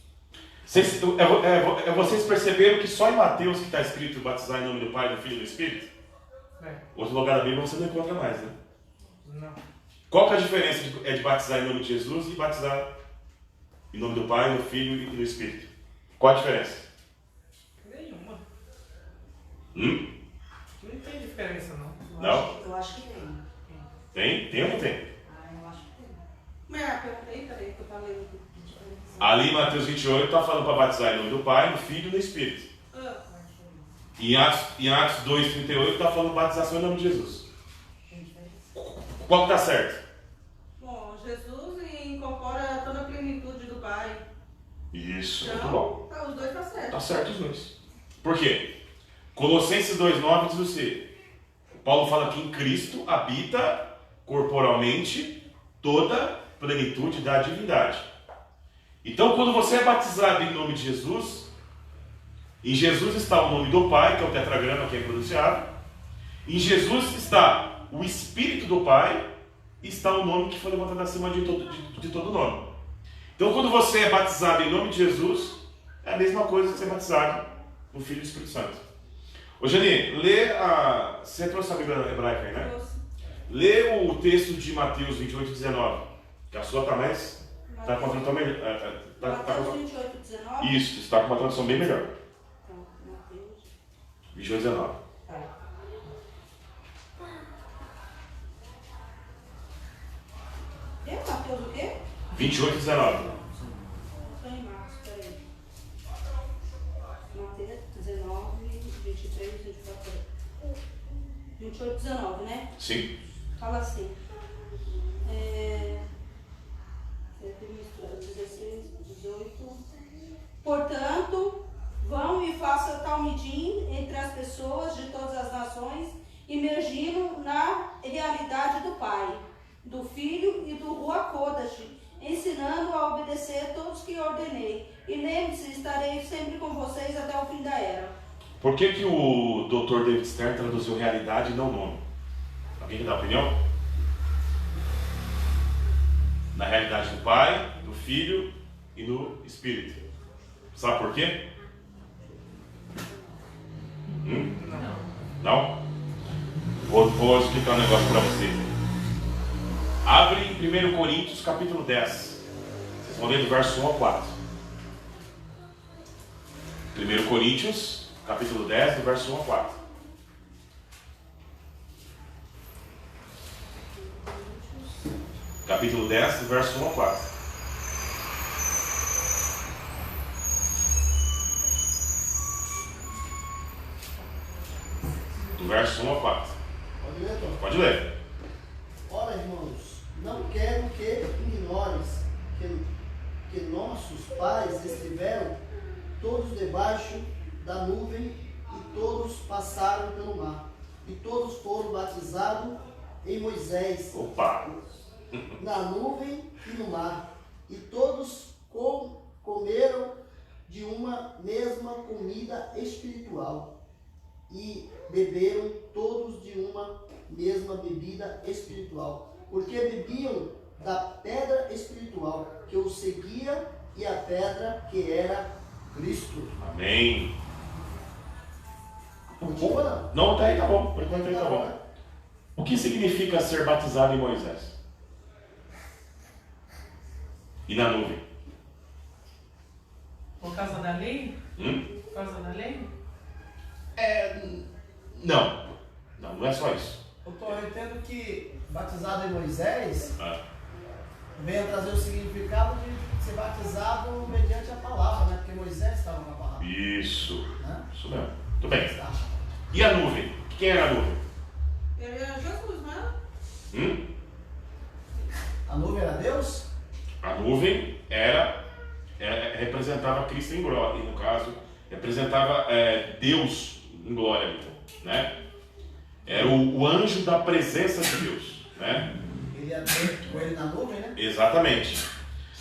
Vocês perceberam que só em Mateus que está escrito batizar em nome do Pai, do Filho e do Espírito? É. Outro lugar da Bíblia você não encontra mais, né? Não. Qual que é a diferença de batizar em nome de Jesus e batizar em nome do Pai, do Filho e do Espírito? Qual a diferença? Nenhuma. Não Não tem diferença, não. Não? Eu acho que tem. Tem? Tem ou não tem? Ah, eu acho que tem. Mas, peraí, que eu falei aqui. Ali em Mateus 28 está falando para batizar em nome do Pai, do Filho e do Espírito. E em Atos 2:38 está falando batização em nome de Jesus. Qual que está certo? Bom, Jesus incorpora toda a plenitude do Pai. Isso, Então, muito bom. tá, os dois tá certo. Está certo os dois. Por quê? Colossenses 2:9 diz assim: Paulo fala que em Cristo habita corporalmente toda a plenitude da divindade. Então, quando você é batizado em nome de Jesus, em Jesus está o nome do Pai, que é o tetragrama que é pronunciado. Em Jesus está o Espírito do Pai, e está o nome que foi levantado acima de todo nome. Então, quando você é batizado em nome de Jesus, é a mesma coisa que ser batizado no Filho do Espírito Santo. Ô Jani, lê a... Você trouxe a Bíblia hebraica aí, né? Lê o texto de Mateus 28:19, que a sua está mais... Está com a tradução melhor. Mateus 28, 19. Isso, está com uma tradução bem melhor. Então, Mateus. 28:19. Tá. Mateus o quê? 28:19. Estou em março, peraí. Mateus 19, 23, 24. 28, 19, né? Sim. Fala assim. 16, 18. Portanto, vão e façam talmidim entre as pessoas de todas as nações, imergindo na realidade do Pai, do Filho e do Ruach Kodesh, ensinando a obedecer todos que ordenei. E lembre-se, estarei sempre com vocês até o fim da era. Por que o Dr. David Stern traduziu realidade e não nome? Alguém que dá opinião? Na realidade do Pai, do Filho e do Espírito. Sabe por quê? Não? Vou explicar um negócio para vocês. Abre em 1 Coríntios capítulo 10. Vocês Vamos ler do verso 1 ao 4. 1 Coríntios, capítulo 10, do verso 1 ao 4. Capítulo 10, do verso 1 ao 4. Do verso 1 ao 4. Pode ler, Tom? Pode ler. Ora, irmãos, não quero que ignores que nossos pais estiveram todos debaixo da nuvem e todos passaram pelo mar. E todos foram batizados em Moisés, Opa! na nuvem e no mar. E todos comeram de uma mesma comida espiritual. E beberam todos de uma mesma bebida espiritual. Porque bebiam da pedra espiritual que os seguia, e a pedra que era Cristo. Amém. Continua, não? Não, tá aí, tá bom. Por enquanto aí tá bom. O que significa ser batizado em Moisés? E na nuvem? Por causa da lei? Por causa da lei? Não. Não é só isso. Eu entendo que batizado em Moisés Ah, vem a trazer o significado de ser batizado mediante a palavra, né? Porque Moisés estava na palavra. isso. Né? Isso mesmo. Muito bem. Tá. E a nuvem? Quem era a nuvem? Ele é Jesus, né? A nuvem era Deus? A nuvem representava Cristo em glória, e no caso, representava Deus em glória, né? Era o anjo da presença de Deus, né? Ele ia ter com ele na nuvem, né? Exatamente.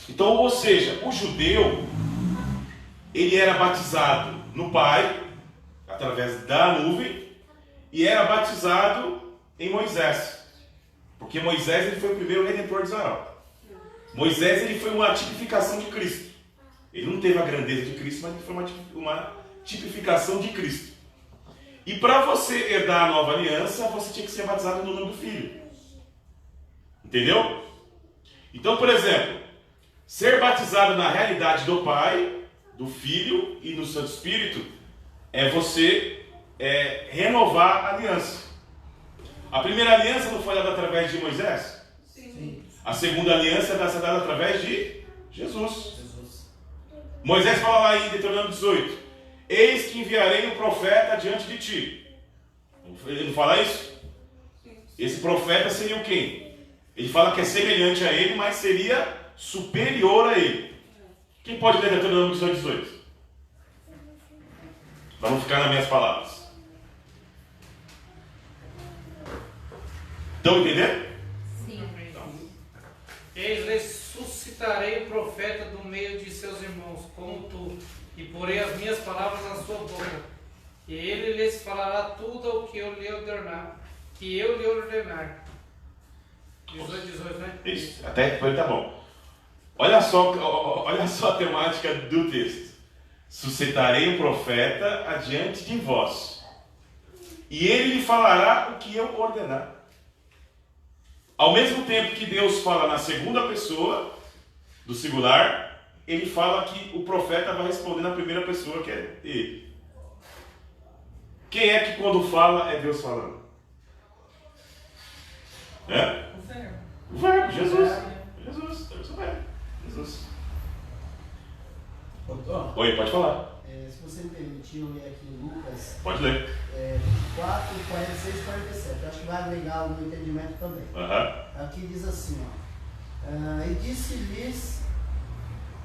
Então, ou seja, o judeu, ele era batizado no Pai, através da nuvem, e era batizado em Moisés, porque Moisés ele foi o primeiro redentor de Israel. Moisés ele foi uma tipificação de Cristo. Ele não teve a grandeza de Cristo, mas ele foi uma tipificação de Cristo. E para você herdar a nova aliança, você tinha que ser batizado no nome do Filho. Entendeu? Então, por exemplo, ser batizado na realidade do Pai, do Filho e do Santo Espírito é você renovar a aliança. A primeira aliança não foi dada através de Moisés? Sim. A segunda aliança vai ser dada através de Jesus. Jesus. Moisés fala lá em Deuteronômio 18: eis que enviarei um profeta diante de ti. Ele não fala isso? Esse profeta seria o quem? Ele fala que é semelhante a ele, mas seria superior a ele. Quem pode ler Deuteronômio 18? Para não ficar nas minhas palavras. Estão entendendo? Sim. Eis, ressuscitarei o profeta do meio de seus irmãos, como tu, e porei as minhas palavras na sua boca. E ele lhes falará tudo o que eu lhe ordenar. 18, né? Isso, até por aí tá bom. Olha só a temática do texto. Suscitarei um profeta adiante de vós, e ele lhe falará o que eu ordenar. Ao mesmo tempo que Deus fala na segunda pessoa do singular, ele fala que o profeta vai responder na primeira pessoa, que é ele. Quem é que quando fala é Deus falando? O Verbo, Jesus. Jesus, Deus é o Verbo. Jesus. Doutor, Oi, pode falar. se você me permitir, eu ler aqui em Lucas Pode ler. 4, 46 e 47. Eu acho que vai agregar o meu entendimento também. Aqui diz assim, ó. E disse-lhes,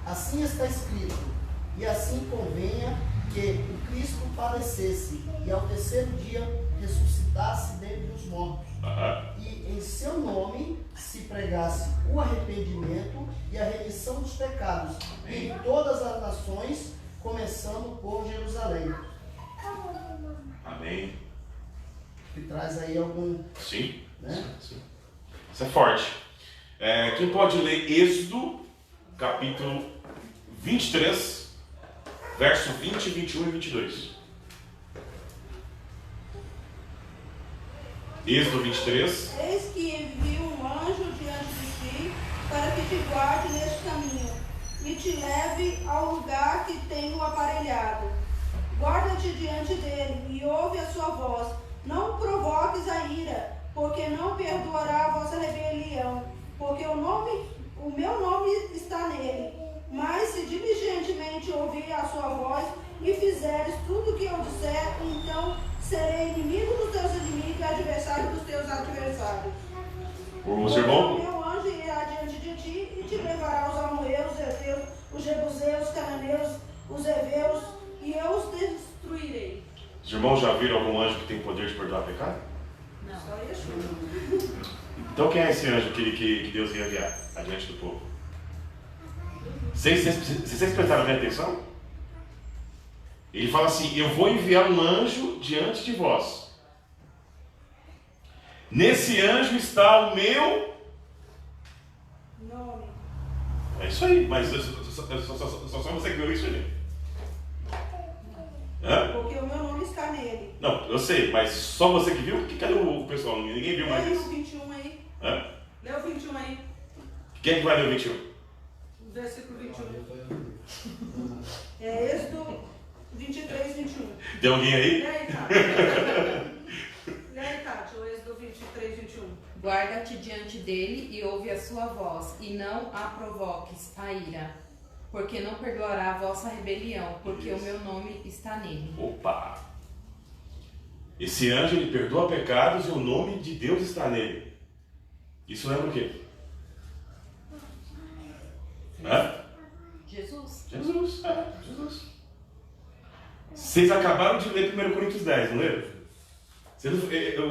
assim está escrito, e assim convenha que o Cristo padecesse e ao terceiro dia ressuscitasse dentre os mortos. E em seu nome se pregasse o arrependimento e a remissão dos pecados em todas as nações, começando por Jerusalém. Amém. Que traz aí algum... Sim. Né? Sim. Isso é forte. Quem pode ler Êxodo, capítulo 23, verso 20, 21 e 22. Êxodo 23. Eis que envio um anjo diante de ti, para que te guarde neste caminho, e te leve ao lugar que tenho aparelhado. Guarda-te diante dele e ouve a sua voz. Não provoques a ira, porque não perdoará a vossa rebelião, porque o meu nome está nele. Mas se diligentemente ouvir a sua voz e fizeres tudo o que eu disser, então serei inimigo dos teus inimigos e adversário dos teus adversários. O sermão? O meu anjo irá diante de ti e te levará aos amorreus, os heteus, os jebuseus, os cananeus, os heveus, e eu os destruirei. Os irmãos já viram algum anjo que tem poder de perdoar pecado? Não. Só Yeshua. Então quem é esse anjo que Deus ia enviar adiante do povo? Vocês prestaram bem atenção? Ele fala assim: eu vou enviar um anjo diante de vós. Nesse anjo está o meu Nome. É isso aí, mas só você que viu isso, gente. Hã? Porque o meu nome está nele. Não, eu sei, mas só você que viu? Cadê o pessoal? Ninguém viu mais Leia o isso. 21 aí. Hã? Lê o 21 aí. Quem é que vai ler o 21? Versículo 21. É Êxodo 23, 21. Tem alguém aí? Lê aí, Tati. Lê aí, Tati, o Êxodo 23, 21. Guarda-te diante dele e ouve a sua voz, e não a provoques a ira, porque não perdoará a vossa rebelião, porque o meu nome está nele. Opa! Esse anjo, ele perdoa pecados e o nome de Deus está nele. Isso lembra o quê? Hã? Jesus. Jesus, Jesus. Vocês acabaram de ler 1 Coríntios 10, não leram?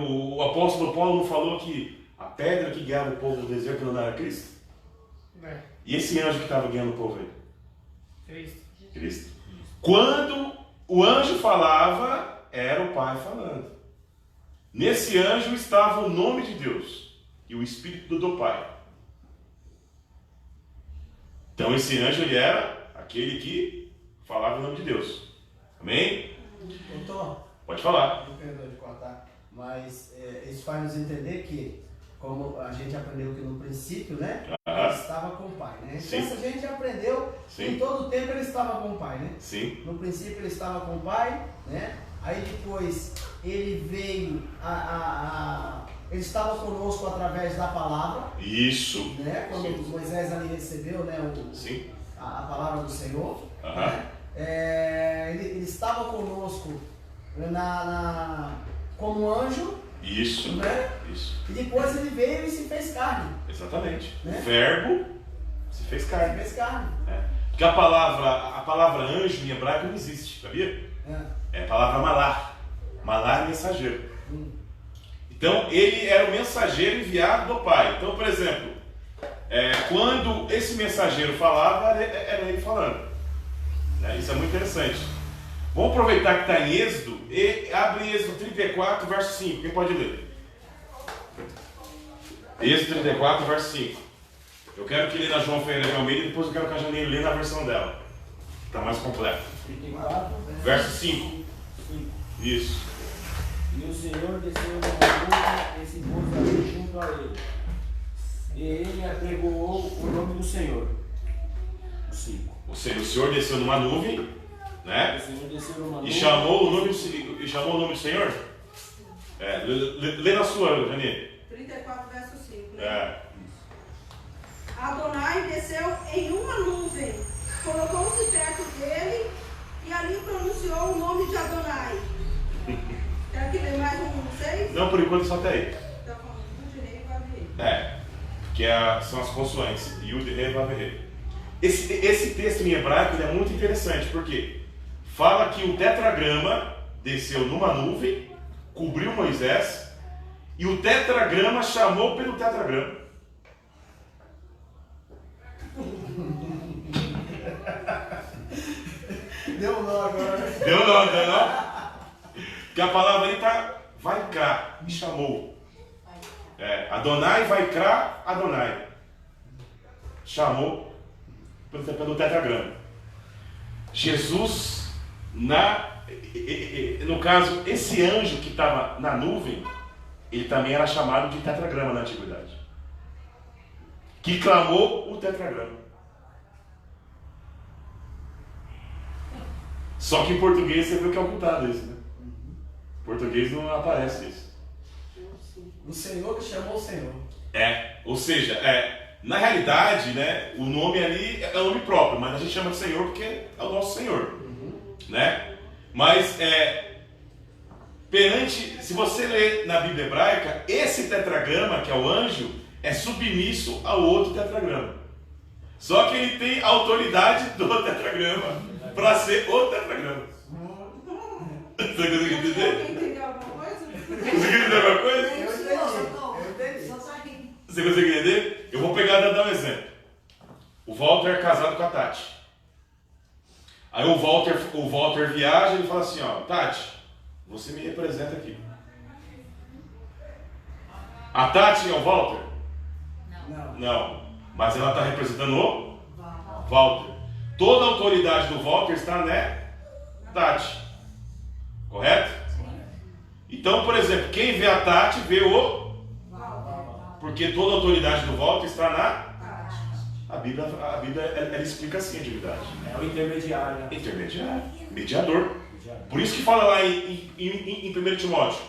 O apóstolo Paulo não falou que a pedra que guiava o povo no deserto não era Cristo? É, E esse anjo que estava guiando o povo aí? Cristo. Cristo. Quando o anjo falava, era o Pai falando. Nesse anjo estava o nome de Deus e o Espírito do Pai. Então esse anjo, ele era aquele que falava o nome de Deus. Amém? Doutor, Pode falar. não perdoe de cortar, mas isso faz nos entender que, como a gente aprendeu que no princípio, né? Ah. Ele estava com o Pai, né? Sim. Então a gente aprendeu que Sim. em todo o tempo ele estava com o Pai, né? Sim. No princípio ele estava com o Pai, né? Aí depois ele veio ele estava conosco através da palavra, Isso. né? Quando Sim. Moisés ali recebeu, né, Sim. a palavra do Senhor, Aham. né? Ele estava conosco como anjo, Isso. né? Isso. E depois ele veio e se fez carne. Exatamente. Né? O verbo se fez Se carne. fez carne. É. Porque a palavra anjo em hebraico não existe, sabia? É a palavra malar. Malar é mensageiro. Então ele era o mensageiro enviado do Pai. Então, por exemplo, quando esse mensageiro falava, era ele falando. Né? Isso é muito interessante. Vamos aproveitar que está em Êxodo e abre Êxodo 34, verso 5. Quem pode ler? Êxodo 34, verso 5. Eu quero que lê na João Ferreira de Almeida e depois eu quero que a Janine lê na versão dela. Está mais completa. 34, Verso 5. 5. Isso. E o Senhor desceu da nuvem e se pôs ali junto a ele. E ele apregoou o nome do Senhor. 5. O Senhor desceu numa nuvem, né? O Senhor desceu numa E nuvem chamou o nome do Senhor? Lê na sua, Janine. 34, verso 5. Né? É. Adonai desceu em uma nuvem, colocou-se perto dele e ali pronunciou o nome de Adonai. Quer que lê mais um 6? Não, por enquanto só até aí. Está falando de rei e Vav-Rei. Que são as consoantes. Yud, Re, Vav, Re. Esse texto em hebraico ele é muito interessante, porque fala que o tetragrama desceu numa nuvem, cobriu Moisés, e o tetragrama chamou pelo tetragrama. Deu um nó agora. Deu não? Porque a palavra aí está vai cá, me chamou. Adonai, vai cá, Adonai. Chamou pelo tetragrama. Jesus, no caso, esse anjo que estava na nuvem, ele também era chamado de tetragrama na antiguidade. Que clamou o tetragrama. Só que em português você viu que é ocultado isso, né? Em português não aparece isso. O Senhor que chamou o Senhor. Ou seja, na realidade, né, o nome ali é o nome próprio, mas a gente chama de Senhor porque é o nosso Senhor, né? Mas se você ler na Bíblia hebraica, esse tetragrama, que é o anjo, é submisso ao outro tetragrama. Só que ele tem a autoridade do tetragrama para ser o tetragrama. Você conseguiu entender? Entendeu alguma coisa? Conseguiu entender alguma coisa? Você consegue entender? Eu vou pegar e dar um exemplo. O Walter é casado com a Tati. Aí o Walter viaja e ele fala assim, ó, Tati, você me representa aqui. A Tati é o Walter? Não. Mas ela está representando o Walter. Toda a autoridade do Walter está na Tati. Correto? Então, por exemplo, quem vê a Tati vê o... Porque toda a autoridade do Walter está na... A Bíblia ela explica assim a divindade. É o intermediário. Né? Intermediário. Mediador. Por isso que fala lá em 1 Timóteo.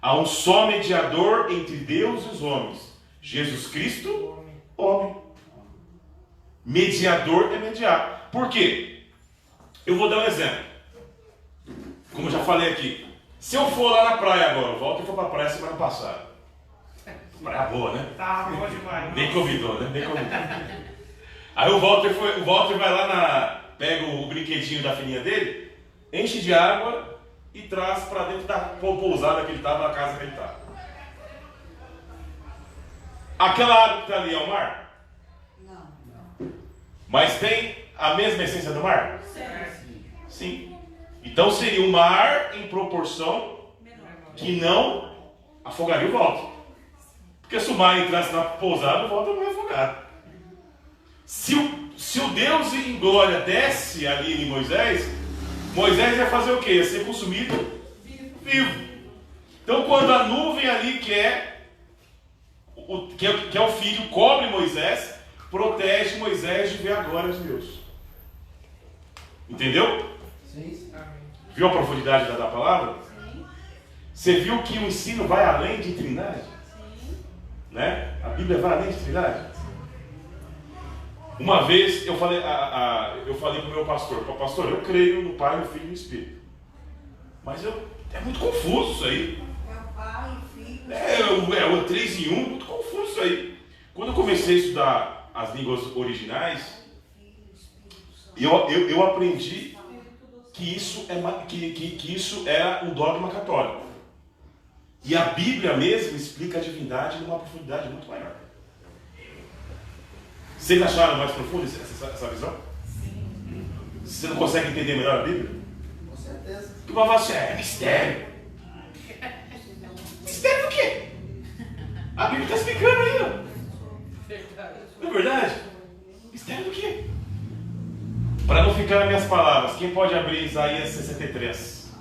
Há um só mediador entre Deus e os homens. Jesus Cristo, homem. Mediador é mediar. Por quê? Eu vou dar um exemplo. Como eu já falei aqui. Se eu for lá na praia agora, o Walter foi para a praia semana passada. Praia boa, né? Tá bom demais. Nem convidou, né? Nem convidou. Aí o Walter vai lá, pega o brinquedinho da filhinha dele, enche de água e traz para dentro da pousada que ele estava, na casa que ele estava. Aquela água que está ali é o mar? Não. Mas tem a mesma essência do mar? Sim. Sim. Então seria o mar em proporção que não afogaria o Walter. Porque se o mar entrasse na pousada, o Walter não ia afogar. Se o Deus em glória desce ali em Moisés ia fazer o quê? Ia ser consumido vivo. Então quando a nuvem ali que é o filho cobre Moisés, protege Moisés de ver a glória de Deus. Entendeu? Sim. Viu a profundidade da palavra? Sim. Você viu que o ensino vai além de trindade? Sim. Né? A Bíblia vai além de trindade? Uma vez eu falei para o meu pastor, pastor, eu creio no Pai, no Filho e no Espírito. Mas é muito confuso isso aí. É o pai, o filho. É o 3 em 1, muito confuso isso aí. Quando eu comecei a estudar as línguas originais, eu aprendi que isso era um dogma católico. E a Bíblia mesmo explica a divindade numa profundidade muito maior. Vocês acharam mais profundo essa visão? Sim. Você não consegue entender melhor a Bíblia? Com certeza. Tu vai falar assim, é mistério. Mistério do quê? A Bíblia está explicando aí, ó. Não é verdade? Mistério do quê? Para não ficar nas minhas palavras, quem pode abrir Isaías 63?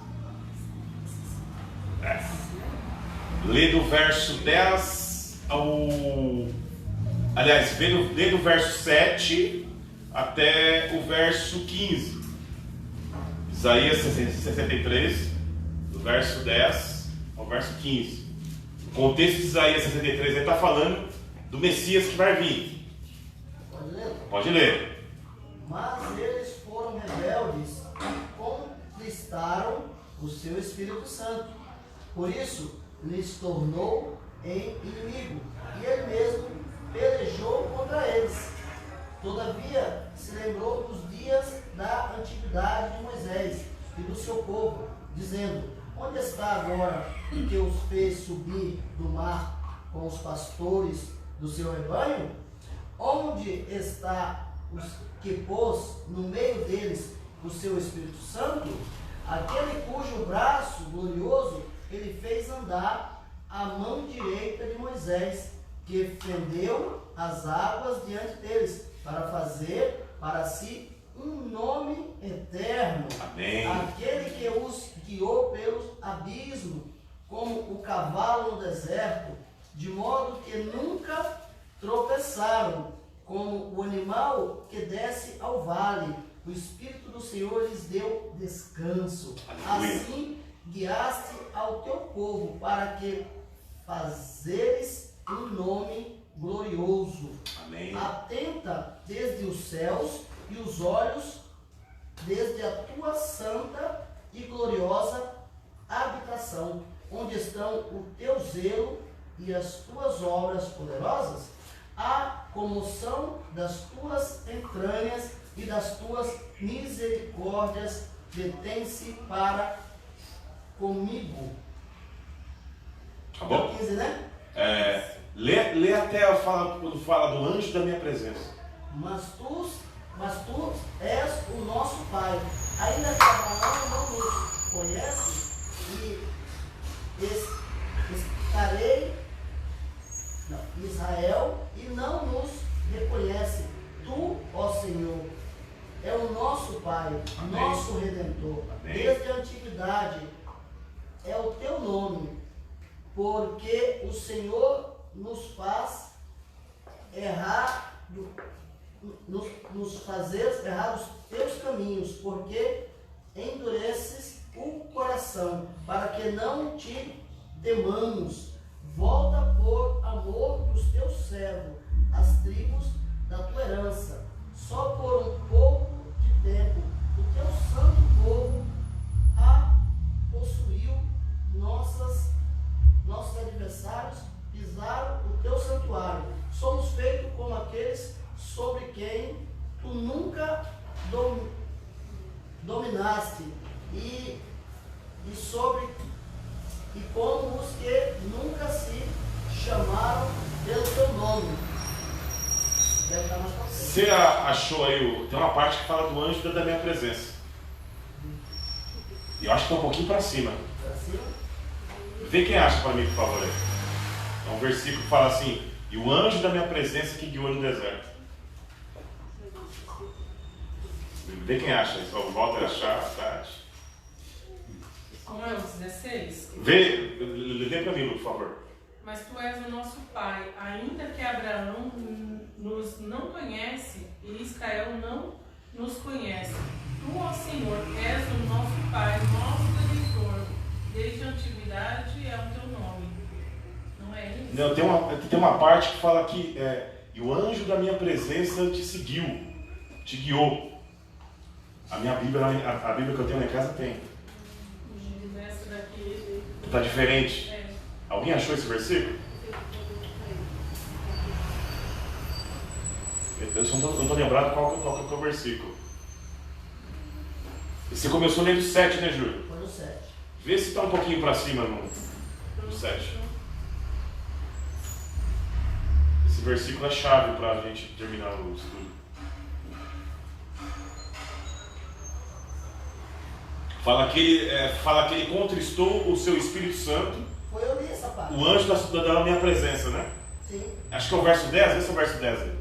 Lê do verso 10 ao... Aliás, lê do verso 7 até o verso 15. Isaías 63, do verso 10 ao verso 15. O contexto de Isaías 63, ele está falando do Messias que vai vir. Pode ler? Pode ler. Mas eles foram rebeldes e contristaram o seu Espírito Santo. Por isso, lhes tornou em inimigo, e ele mesmo pelejou contra eles. Todavia, se lembrou dos dias da antiguidade de Moisés e do seu povo, dizendo: onde está agora o que os fez subir do mar com os pastores do seu rebanho? Onde está os que pôs no meio deles o seu Espírito Santo? Aquele cujo braço glorioso ele fez andar a mão direita de Moisés, que fendeu as águas diante deles, para fazer para si um nome eterno. Amém. Aquele que os guiou pelos abismos, como o cavalo no deserto, de modo que nunca tropeçaram, como o animal que desce ao vale, o Espírito do Senhor lhes deu descanso. Aleluia. Assim guiaste ao teu povo para que fazeres um nome glorioso. Amém. Atenta desde os céus e os olhos desde a tua santa e gloriosa habitação, onde estão o teu zelo e as tuas obras poderosas, a comoção das tuas entranhas e das tuas misericórdias detém-se para comigo. Tá bom? 15, né? Lê até quando fala do anjo da minha presença. Mas tu és o nosso Pai. Ainda que Abraão não nos conhece, Israel e não nos reconhece. Tu, ó Senhor, é o nosso Pai, Amém. nosso Redentor. Amém. Desde a antiguidade é o teu nome, porque o Senhor nos faz errar, nos fazer errar os teus caminhos, porque endureces o coração, para que não te temamos. Volta por amor dos teus servos, as tribos da tua herança. Só por um pouco de tempo, o teu santo povo possuiu. Nossos adversários pisaram o teu santuário. Somos feitos como aqueles sobre quem tu nunca dominaste, e como os que nunca se chamaram pelo teu nome. Deve estar mais pra frente. Você achou aí, tem uma parte que fala do anjo da minha presença. E eu acho que está um pouquinho para cima. Pra cima? Vê quem acha para mim, por favor. Aí. É um versículo que fala assim: e o anjo da minha presença que guiou no deserto. Vê quem acha. Só volta a achar, Tati. Como é o 16? Lê para mim, por favor. Mas tu és o nosso Pai, ainda que Abraão nos não conhece e Israel não nos conhece. Tu, ó Senhor, és o nosso Pai, nosso Redentor. Desde a antiguidade é o teu nome. Não é isso? Não, tem uma parte que fala que e o anjo da minha presença te seguiu, te guiou. A minha Bíblia, a Bíblia que eu tenho lá em casa tem. Essa daqui Está diferente. é. Alguém achou esse versículo? Eu só não estou lembrado qual que é o versículo. Você começou lendo 7, né, Júlio? Foi no 7. Vê se está um pouquinho para cima no 7. Esse versículo é chave para a gente terminar o estudo. Fala que ele contristou o seu Espírito Santo, Foi eu li essa parte. o anjo da minha presença, né? Sim. Acho que é o verso 10, esse é o verso 10 aí.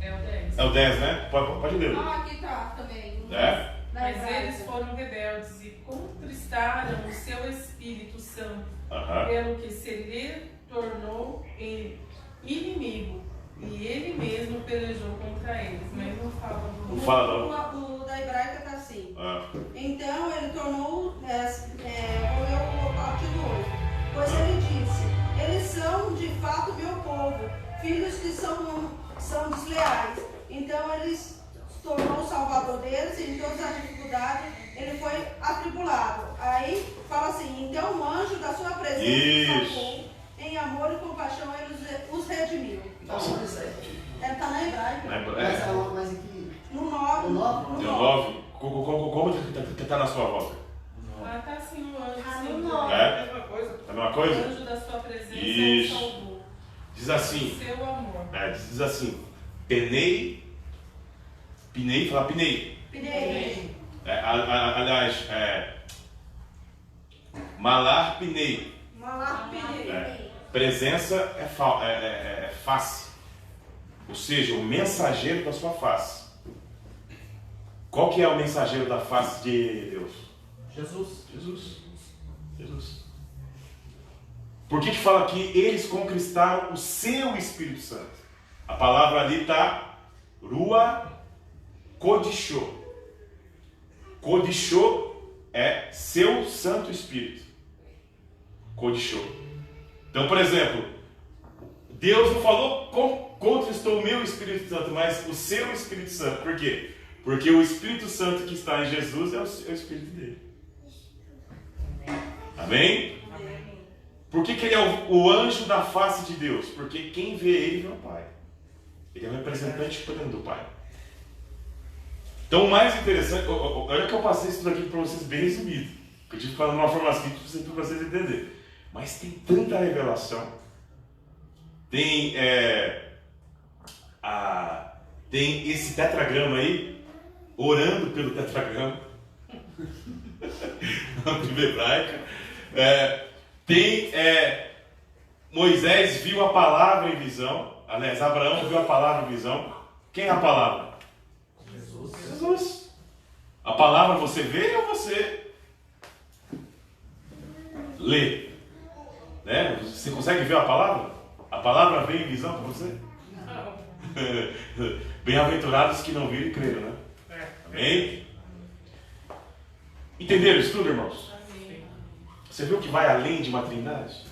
É o 10. É o 10, né? Pode ler. Aqui tá também. É? Mas eles foram rebeldes e contristaram o seu Espírito Santo, Aham. pelo que se lhe tornou inimigo, e ele mesmo pelejou contra eles. Mas não fala do... Não fala não. O da hebraica tá assim. Ah. Então ele tornou, vou ler o partido 8. Pois ele disse: eles são de fato meu povo, filhos que são desleais. Então ele se tornou o salvador deles, e em todas as dificuldades ele foi atribulado. Aí fala assim: então o anjo da sua presença Isso. salvou, em amor e compaixão ele os redimiu. Nossa, isso aí. Tá na hebraica. Mas aqui. No 9. No 9? Deu 9. Como que tá na sua volta? Ah, tá assim o anjo. Ah, sim. no 9. É? A mesma coisa. É a mesma O coisa? anjo da sua presença Isso. o salvou. Diz assim. Seu amor. Diz assim. Pinei. Pinei. Aliás, Malar Pinei. Malar Pinei. Presença é face. Ou seja, o mensageiro da sua face. Qual que é o mensageiro da face de Deus? Jesus. Por que fala que eles conquistaram o seu Espírito Santo? A palavra ali está Rua Codichou. Codichou é seu Santo Espírito. Codichou. Então, por exemplo, Deus não falou conquistou o meu Espírito Santo, mas o seu Espírito Santo. Por quê? Porque o Espírito Santo que está em Jesus é o Espírito dele. Amém? Por que ele é o anjo da face de Deus? Porque quem vê ele vê o Pai. Ele é o representante pleno do Pai. Então, o mais interessante, olha que eu passei isso daqui para vocês bem resumido. Eu tive que falar de uma forma simples para vocês entenderem. Mas tem tanta revelação. Tem esse tetragrama aí, orando pelo tetragrama. Na Bíblia hebraica. Tem Moisés viu a palavra em visão. Aliás, Abraão viu a palavra em visão. Quem é a palavra? Jesus. A palavra você vê ou você lê? Né? Você consegue ver a palavra? A palavra veio em visão para você? Bem-aventurados que não viram e creram, né? Amém? Entenderam isso tudo, irmãos? Você viu que vai além de uma trindade?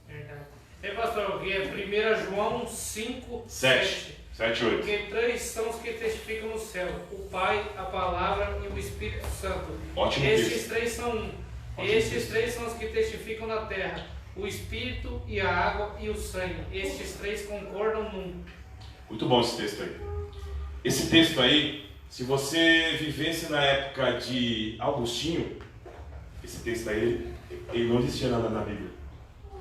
Verdade. E pastor, que é 1 João 5, 7, 8. Porque três são os que testificam no céu: o Pai, a Palavra e o Espírito Santo. Ótimo Estes texto. três são um. Estes três são os que testificam na terra: o Espírito e a água e o sangue. Estes três concordam num. Muito bom esse texto aí. Esse texto aí, se você vivesse na época de Augustinho, esse texto aí, ele não existia nada na Bíblia.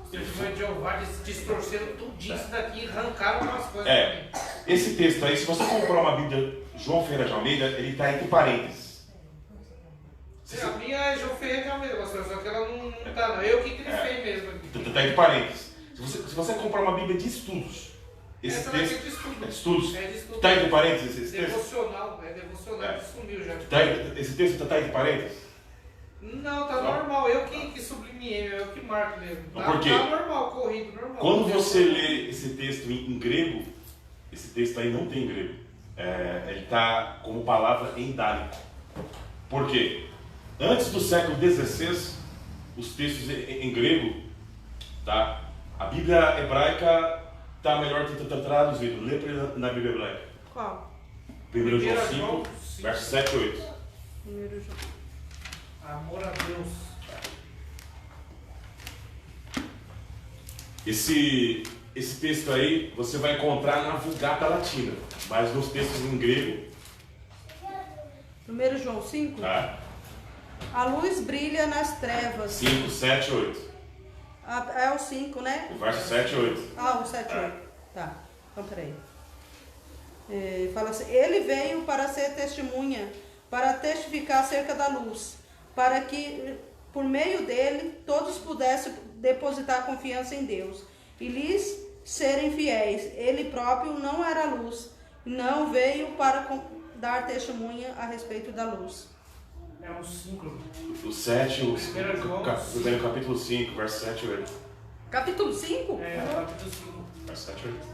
Os testemunhos de Jeová distorceram tudo isso daqui e arrancaram umas coisas. Esse texto aí, se você comprar uma Bíblia João Ferreira de Almeida, ele está entre parênteses. A minha é João Ferreira de Almeida, pastor, só que ela não está, não. Eu que grifei mesmo aqui. Está entre parênteses. Se você comprar uma Bíblia de estudos, esse Essa texto daqui é de estudo. é de estudos. É de estudo. Está entre parênteses esse texto? Devocional, sumiu já. Esse texto está entre parênteses? Não, tá normal. Eu que sublinhei, eu que marco mesmo. Por quê? Tá normal, corrido, normal. Quando você lê esse texto em grego, esse texto aí não tem em grego. Ele está como palavra em dálico. Por quê? Antes do século XVI, os textos em grego, tá? A Bíblia hebraica está melhor traduzido. Lê para ele na Bíblia hebraica. Qual? 1 João 5, verso 7 e 8. 1 João. Amor a Deus. Esse texto aí você vai encontrar na Vulgata Latina, mas nos textos em grego. 1 João 5? Tá? A luz brilha nas trevas. 5, 7 e 8. É o 5, né? O verso 7 e 8. Ah, o 7 e 8. Tá, então peraí. Fala assim: ele veio para ser testemunha, para testificar acerca da luz, para que por meio dele todos pudessem depositar confiança em Deus e lhes serem fiéis. Ele próprio não era luz, não veio para dar testemunha a respeito da luz. É um 5. O 7, o capítulo 5, verso 7 e 8. Capítulo 5? É, o capítulo 5. Verso 7 e 8.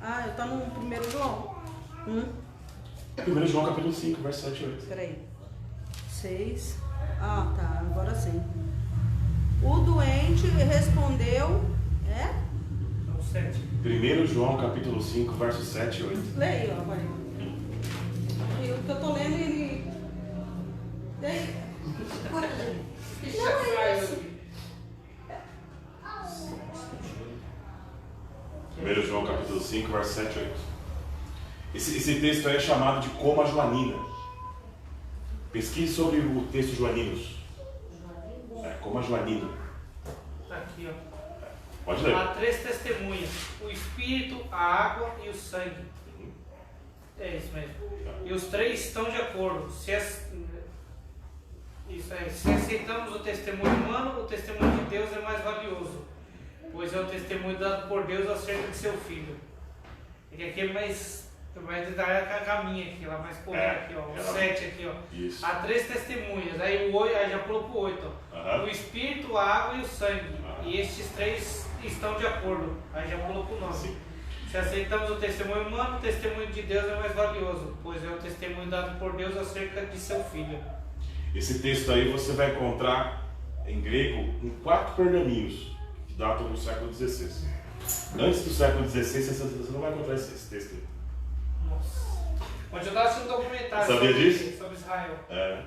Ah, eu tô no 1 João. 1 João capítulo 5, verso 7 e 8. Peraí. 6. Ah, tá, agora sim. O doente respondeu. É o 7. 1 João capítulo 5, verso 7 e 8. Leia, ó, vai. E o que eu tô lendo, ele. Daí. Não, é isso. 1 João capítulo 5, verso 7 e 8. Esse texto aí é chamado de Coma Joanina. Pesquise sobre o texto joaninos. Coma Joanina. Tá aqui, ó. Pode ler. Há 3 testemunhas: o Espírito, a água e o sangue. É isso mesmo. E os 3 estão de acordo. Se aceitamos o testemunho humano, o testemunho de Deus é mais valioso, pois é o testemunho dado por Deus acerca de seu Filho. E aqui é mais caminha aqui, lá mais correndo aqui, ó. O 7 aqui, ó. Isso. Há 3 testemunhas. Aí o 8, aí já pulou pro 8, ó. O Espírito, a água e o sangue. E estes 3 estão de acordo. Aí já pulou pro 9. Se aceitamos o testemunho humano, o testemunho de Deus é mais valioso, pois é o testemunho dado por Deus acerca de seu Filho. Esse texto aí você vai encontrar em grego em 4 pergaminhos que datam do século XVI. Antes do século XVI você não vai encontrar esse texto aí. Nossa. Onde eu estava assistindo um documentário Sabia disso? sobre Israel. É.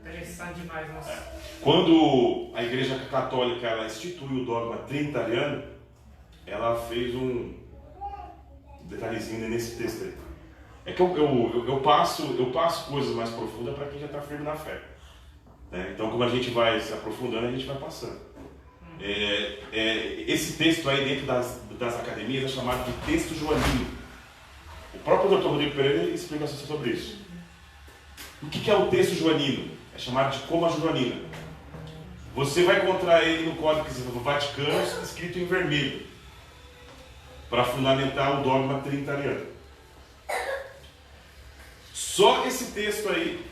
Interessante demais, nossa. Quando a Igreja Católica ela instituiu o dogma trinitariano, ela fez um detalhezinho nesse texto aí. É que eu passo coisas mais profundas para quem já está firme na fé. Né? Então, como a gente vai se aprofundando, a gente vai passando. Esse texto aí dentro das academias é chamado de texto joanino. O próprio Dr. Rodrigo Pereira explica sobre isso. O que é o texto joanino? É chamado de Coma Joanina. Você vai encontrar ele no Código Vaticano escrito em vermelho, para fundamentar o dogma trinitariano. Só esse texto aí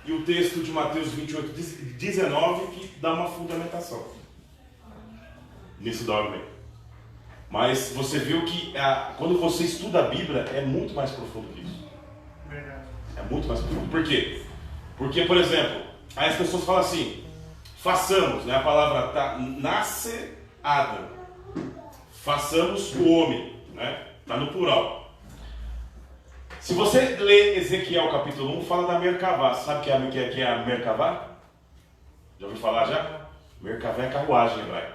e o texto de Mateus 28, 19 que dá uma fundamentação nesse dogma aí. Mas você viu que quando você estuda a Bíblia é muito mais profundo que isso. Verdade. É muito mais profundo. Por quê? Porque, por exemplo, aí as pessoas falam assim, façamos, né? A palavra tá, nasce Adão. Façamos o homem, né? Está no plural. Se você ler Ezequiel capítulo 1, fala da Merkavá. Sabe o que é a Merkavá? Já ouviu falar já? Merkavá é carruagem em hebraico.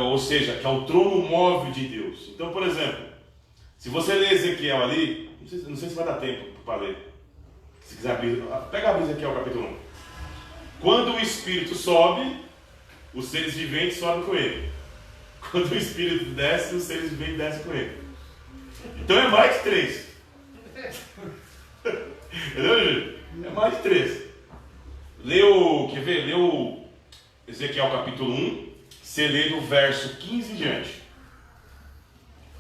Ou seja, que é o trono móvel de Deus. Então, por exemplo, se você ler Ezequiel ali, não sei se vai dar tempo para ler. Se quiser abrir, pega a brisa aqui ao capítulo 1. Quando o Espírito sobe, os seres viventes sobem com ele. Quando o Espírito desce, os seres viventes descem com ele. Então é mais de 3. Entendeu, Júlio? É mais de 3. Quer ver? Lê o Ezequiel capítulo 1, você lê do verso 15 em diante.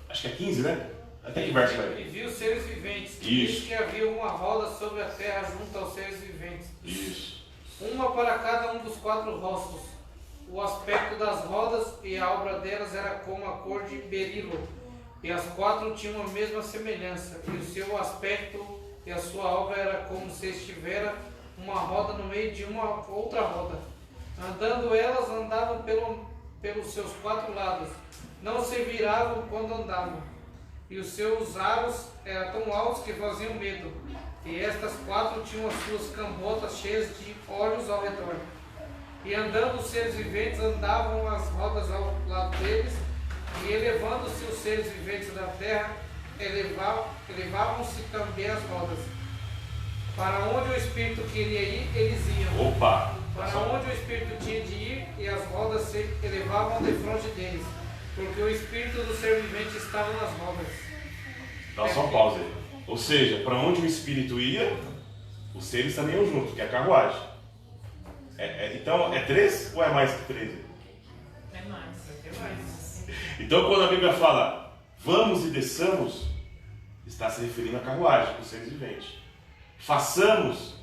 Acho que é 15, né? Até que verso vai? E viu os seres viventes. Isso. E disse que havia uma roda sobre a terra junto aos seres viventes. Isso. Uma para cada um dos 4 rostos. O aspecto das rodas e a obra delas era como a cor de berilo. E as 4 tinham a mesma semelhança. E o seu aspecto e a sua obra era como se estivera uma roda no meio de uma outra roda. Andando elas, andavam pelos seus 4 lados. Não se viravam quando andavam. E os seus aros eram tão altos que faziam medo. E estas 4 tinham as suas cambotas cheias de olhos ao redor. E andando os seres viventes, andavam as rodas ao lado deles, e elevando-se os seres viventes da terra, elevavam-se também as rodas. Para onde o Espírito queria ir, eles iam. Opa! Para onde o Espírito tinha de ir, e as rodas se elevavam de frente deles, porque o Espírito do ser vivente estava nas rodas. Dá só uma pausa aí. Ou seja, para onde o Espírito ia, os seres também iam junto, que é a carruagem. Então, é 3 ou é mais que 3? É mais. Então, quando a Bíblia fala vamos e desçamos, está se referindo à carruagem, os seres viventes. Façamos,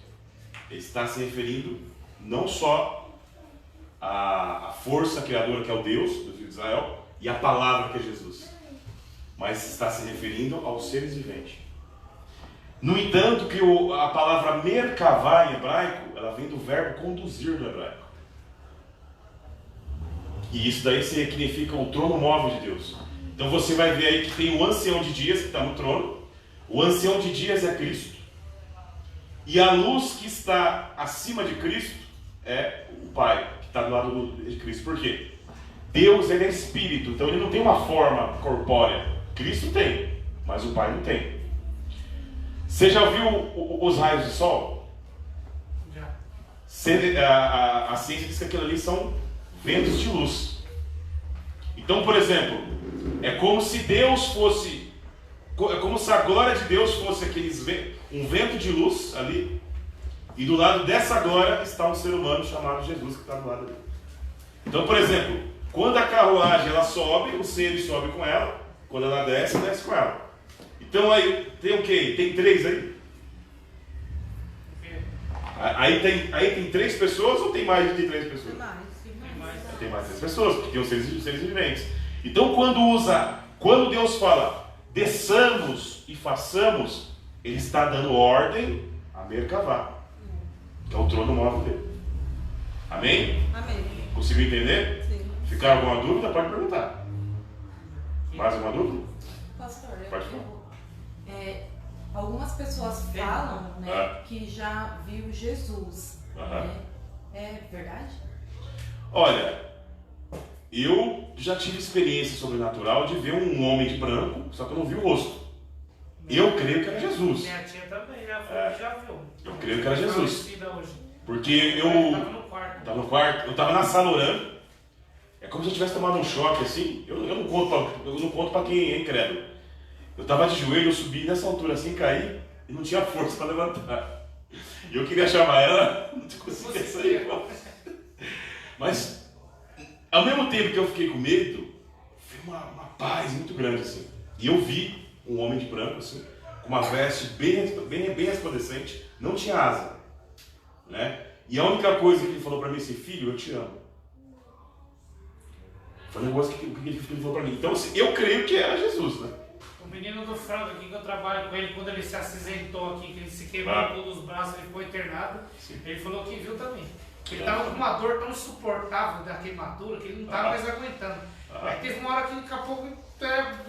está se referindo não só à força criadora que é o Deus, do filho de Israel, e a palavra que é Jesus, mas está se referindo aos seres viventes. No entanto, que a palavra merkavá em hebraico, ela vem do verbo conduzir no hebraico. E isso daí significa o trono móvel de Deus. Então você vai ver aí que tem o ancião de dias que está no trono. O ancião de dias é Cristo. E a luz que está acima de Cristo é o Pai, que está do lado de Cristo. Por quê? Deus, ele é espírito, então ele não tem uma forma corpórea. Cristo tem, mas o Pai não tem. Você já viu os raios do sol? Já. A ciência diz que aquilo ali são ventos de luz. Então, por exemplo, é como se Deus fosse, é como se a glória de Deus fosse um vento de luz ali, e do lado dessa glória está um ser humano chamado Jesus que está do lado dele. Então, por exemplo, quando a carruagem ela sobe, o seres sobe com ela, quando ela desce, desce com ela. Então aí tem o quê? Tem 3 aí? Aí tem 3 pessoas ou tem mais de 3 pessoas? Tem mais. Tem mais 3 pessoas, porque tem os seres viventes. Então quando Deus fala, desçamos e façamos, Ele está dando ordem a Merkavá, que é o trono móvel dele. Amém? Amém. Conseguiu entender? Sim. Ficar alguma dúvida? Pode perguntar. Mais alguma dúvida? Pastor, Pode falar. Algumas pessoas falam, né, Ah. que já viu Jesus. Aham. Né? É verdade? Olha, eu já tive experiência sobrenatural de ver um homem de branco, só que eu não vi o rosto. Eu creio que era Jesus. Minha tia também já viu. Eu creio que era Jesus. Falecida hoje. Porque Eu eu tava no quarto. estava no quarto, eu estava na sala orando. É como se eu tivesse tomado um choque assim. Eu não conto para quem é incrédulo. Eu estava de joelho, eu subi nessa altura assim, caí e não tinha força para levantar. E eu queria chamar ela, não conseguia sair. Mas, ao mesmo tempo que eu fiquei com medo, foi uma paz muito grande assim. E eu vi um homem de branco assim, com uma veste bem resplandecente, não tinha asa, né? E a única coisa que ele falou para mim assim, filho, eu te amo. Foi um negócio que ele falou para mim. Então, assim, eu creio que era Jesus, né? O menino do frango aqui que eu trabalho com ele, quando ele se acidentou aqui, que ele se quebrou um dos braços, ele ficou internado, ele falou que viu também. Ele estava com uma dor tão insuportável da queimadura que ele não estava mais aguentando. Aí teve uma hora que daqui a pouco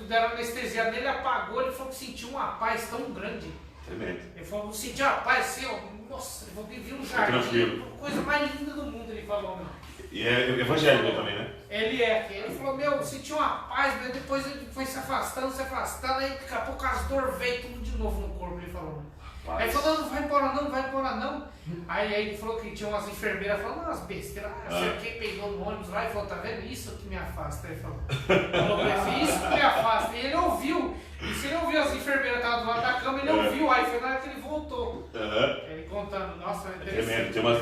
deram anestesia nele, apagou, ele falou que sentiu uma paz tão grande. Tremendo. Ele falou que sentiu uma paz assim, ó, nossa, ele falou que viu um jardim, tranquilo. coisa mais linda do mundo, ele falou, meu. E é evangélico também, né? Ele falou, meu, sentiu uma paz, mas depois ele foi se afastando, aí daqui a pouco as dores veio tudo de novo no corpo, ele falou. Aí ele falou, não vai embora não. Aí ele falou que tinha umas enfermeiras falando umas besteiras, quem pegou no ônibus lá e falou, tá vendo? Isso que me afasta, ele falou. Isso que me afasta. E ele ouviu, e se ele ouviu as enfermeiras que estavam do lado da cama, ele ouviu, aí foi na hora que ele voltou. Ele contando, nossa, é tremendo. Tem umas,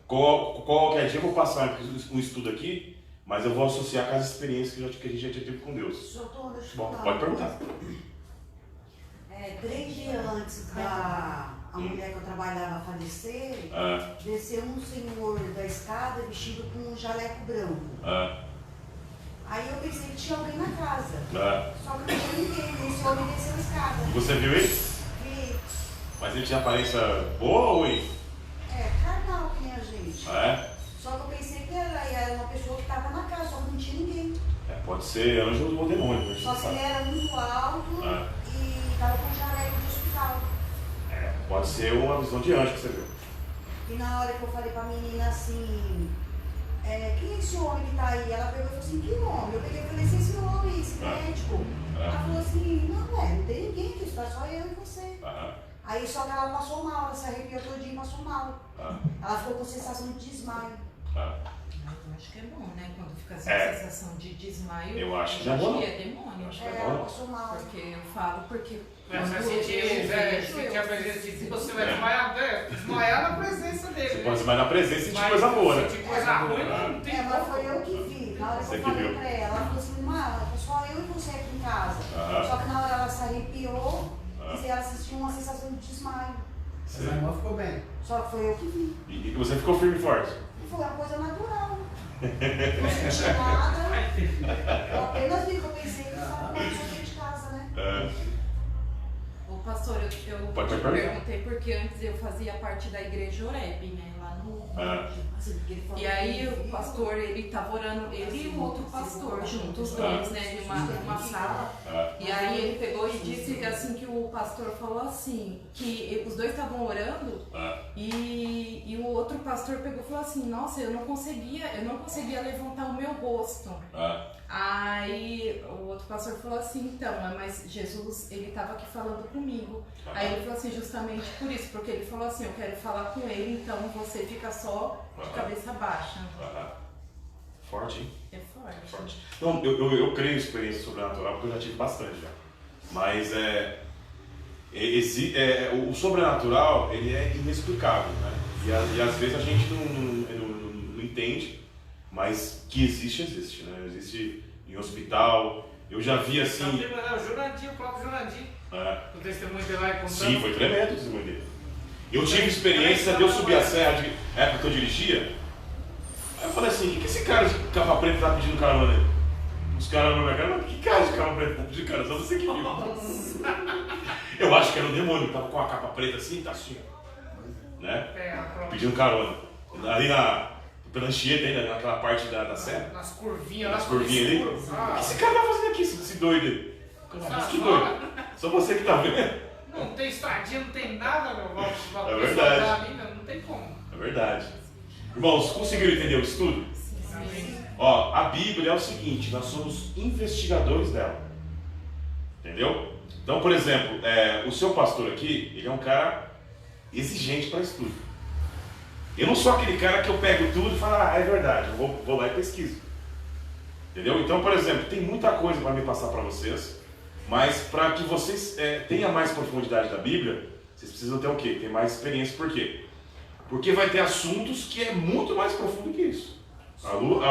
qualquer dia eu vou passar um estudo aqui, mas eu vou associar com as experiências que a gente já teve com Deus. Doutor, deixa eu Bom, falar pode uma perguntar. coisa. 3 dias antes da mulher que eu trabalhava falecer, desceu um senhor da escada vestido com um jaleco branco. Aí eu pensei que tinha alguém na casa. Só que não tinha ninguém. Esse homem desceu a escada. E você viu ele? Vi. Mas ele tinha aparência boa ou ruim? Carnal que nem a gente. Só que eu pensei que era uma pessoa que estava na casa, só que não tinha ninguém. Pode ser anjo ou demônio. Só que ele era muito alto e estava com jaleco de hospital. Pode ser uma visão de anjo que você viu. E na hora que eu falei pra menina assim, quem é esse homem que tá aí? Ela pegou e falou assim, que homem? Eu peguei e falei, esse homem, esse médico. Ela falou assim, não tem ninguém aqui, tá só eu e você. Aí só que ela passou mal, ela se arrepiou todinha e passou mal. Ela ficou com sensação de desmaio. Eu acho que é bom, né? Quando fica essa sensação de desmaio, eu acho que é demônio. Ela passou mal. Porque eu falo, porque Mas você sentir a presença de Deus, você vai desmaiar na presença dele. Você pode desmaiar na presença e sentir coisa boa, né? Sentir coisa ruim, não tem Mas foi eu que vi. Na hora que eu falei pra ela, ela falou assim, mano, só eu e você aqui em casa. Só que na hora ela se arrepiou e ela sentiu uma sensação de desmaio. Essa irmã ficou bem. Só que foi eu que vi. E você ficou firme e forte? Foi uma coisa natural. Não senti nada. Eu apenas vi que eu pensei que estava uma pessoa dentro de casa, né? Ô pastor, eu Pode te perguntar. perguntei porque antes eu fazia parte da igreja Oreb, né? Lá no. E E aí o pastor, ele estava orando, ele e o outro pastor juntos, os dois, né? Numa sala. E aí ele pegou e disse assim que o pastor falou assim, que os dois estavam orando e o outro pastor pegou e falou assim, nossa, eu não conseguia levantar o meu rosto. Aí o outro pastor falou assim, então, mas Jesus, ele estava aqui falando comigo. Aí ele falou assim, justamente por isso, porque ele falou assim, eu quero falar com ele, então você fica só de cabeça baixa. Forte, hein? É forte. Não, eu creio em experiência sobrenatural porque eu já tive bastante já. Mas o sobrenatural, ele é inexplicável, né? E às vezes a gente não entende, mas que existe, né? Existe em hospital. Eu já vi assim. O próprio Jurandir. O testemunho dele lá contando. Sim, foi tremendo o testemunho dele. Eu tive experiência de eu subir a serra, na época que eu dirigia. Aí eu falei assim, o que esse cara de capa preta tá pedindo carona nele? Os caras na minha cara, mas que cara de capa preta? De cara, só você que viu. Eu acho que era o demônio, que tava com a capa preta assim, tá assim, né? Pedindo carona. Ali pela Anchieta ainda, naquela parte da serra. Nas curvinhas, nas curvinhas ali. O que esse cara tá fazendo aqui, esse doido aí? Que doido. Só você que tá vendo. Não tem estradinha, não tem nada, meu. É verdade. Ali, não tem como. É verdade. Irmãos, conseguiram entender o estudo? Sim. Ó, a Bíblia é o seguinte, nós somos investigadores dela. Entendeu? Então, por exemplo, o seu pastor aqui, ele é um cara exigente para estudo. Eu não sou aquele cara que eu pego tudo e falo, é verdade, eu vou lá e pesquiso. Entendeu? Então, por exemplo, tem muita coisa para me passar para vocês, mas para que vocês tenham mais profundidade da Bíblia, vocês precisam ter o quê? Ter mais experiência. Por quê? Porque vai ter assuntos que é muito mais profundo que isso. A Lu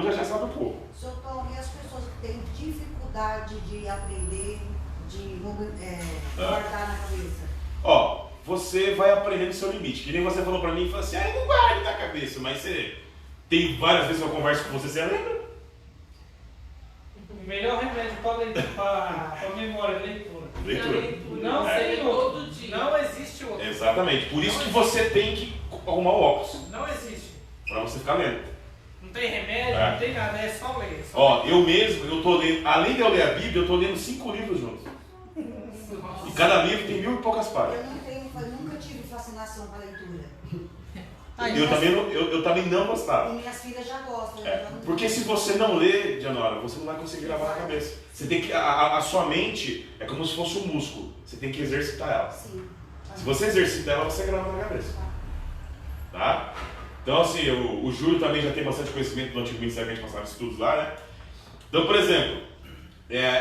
já sabe um pouco. Sr. Tom, e as pessoas que têm dificuldade de aprender, de guardar na cabeça? Ó, você vai aprendendo o seu limite. Que nem você falou pra mim, falou assim, não guarde na cabeça, mas você tem várias vezes que eu converso com você lembra? O melhor remédio para memória é leitura. Leitura. Não tem outro dia. Não existe outro. Exatamente. Por isso que você tem que arrumar o óculos. Não existe. Pra você ficar lendo. Não tem remédio, não tem nada, é só ler. Ó, eu mesmo, eu tô lendo, além de eu ler a Bíblia, eu tô lendo 5 livros juntos. E cada livro tem 1000 e poucas páginas. Eu nunca tive fascinação com a leitura. Eu também não gostava. E minhas filhas já gostam. Porque se você não lê, Dianora, você não vai conseguir gravar na cabeça. Você tem que, a sua mente é como se fosse um músculo. Você tem que exercitar ela. Sim. Se você exercita ela, você grava na cabeça. Tá? Então, assim, o Júlio também já tem bastante conhecimento do Antigo Ministério, que a gente passava estudos lá, né? Então, por exemplo,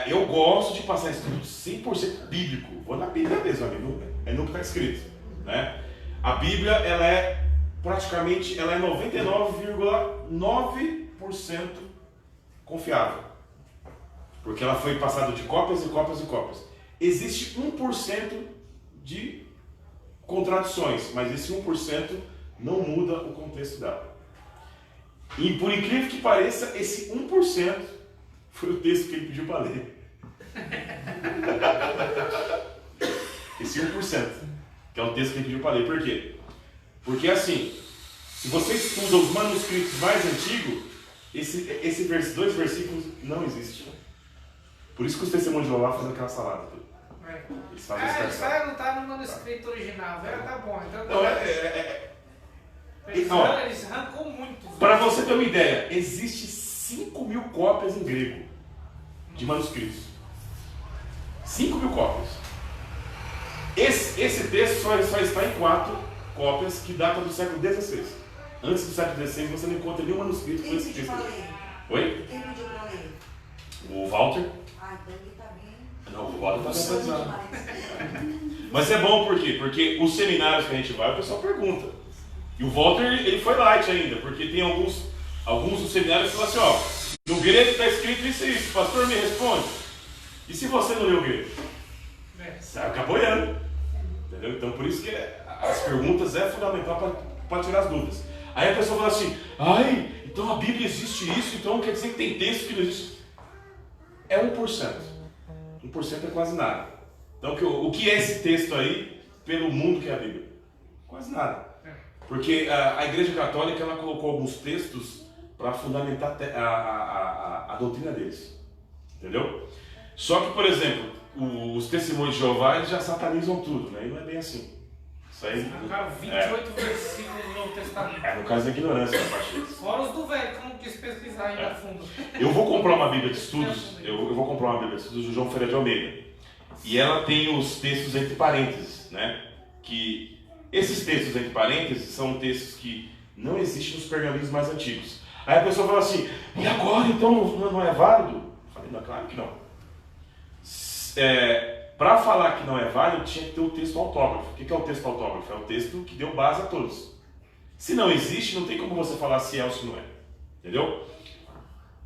eu gosto de passar estudos 100% bíblico. Vou na Bíblia mesmo, amigo. É no que está escrito, né? A Bíblia, ela é praticamente, ela é 99,9% confiável. Porque ela foi passada de cópias e cópias e cópias. Existe 1% de contradições, mas esse 1% não muda o contexto dela. E por incrível que pareça, esse 1% foi o texto que ele pediu para ler. Esse 1%, que é o texto que ele pediu para ler. Por quê? Porque assim, se você estuda os manuscritos mais antigos, esses 2 versículos não existem. Por isso que os testemunhos de Jeová fazem aquela salada. Eles fazem isso não está no manuscrito original, tá bom. Então, não, eles arrancam muito. Para você ter uma ideia, existe 5.000 cópias em grego de manuscritos. 5.000 cópias. Esse texto só está em 4 cópias que datam do século XVI. Antes do século XVI você não encontra nenhum manuscrito com esse texto. Oi? Quem pediu para ler? O Walter. Ah, então ele está bem. Não, o Walter está atualizado. Mas é bom por quê? Porque os seminários que a gente vai, o pessoal pergunta. E o Walter, ele foi light ainda, porque tem alguns dos seminários que falam assim, ó, no grego está escrito isso e isso, pastor me responde. E se você não leu o grego? Você vai boiando. Entendeu? Então por isso que as perguntas é fundamental para tirar as dúvidas. Aí a pessoa fala assim, então a Bíblia existe isso, então quer dizer que tem texto que não existe. É 1%. 1% é quase nada. Então o que é esse texto aí pelo mundo que é a Bíblia? Quase nada. Porque a Igreja Católica ela colocou alguns textos para fundamentar a doutrina deles. Entendeu? Só que, por exemplo, os testemunhos de Jeová eles já satanizam tudo, né? E não é bem assim. Isso aí. Arrancaram 28 versículos do Novo Testamento. No caso da ignorância, da parte deles. Fora os do velho, que eu não quis pesquisar aí a fundo. Eu vou comprar uma Bíblia de Estudos, eu vou comprar uma Bíblia de Estudos do João Ferreira de Almeida. E ela tem os textos entre parênteses, né? Que esses textos entre parênteses são textos que não existem nos pergaminhos mais antigos. Aí a pessoa fala assim, e agora então não é válido? Eu falei, não, claro que não. Para falar que não é válido, tinha que ter o texto autógrafo. O que é o texto autógrafo? É o texto que deu base a todos. Se não existe, não tem como você falar se é ou se não é. Entendeu?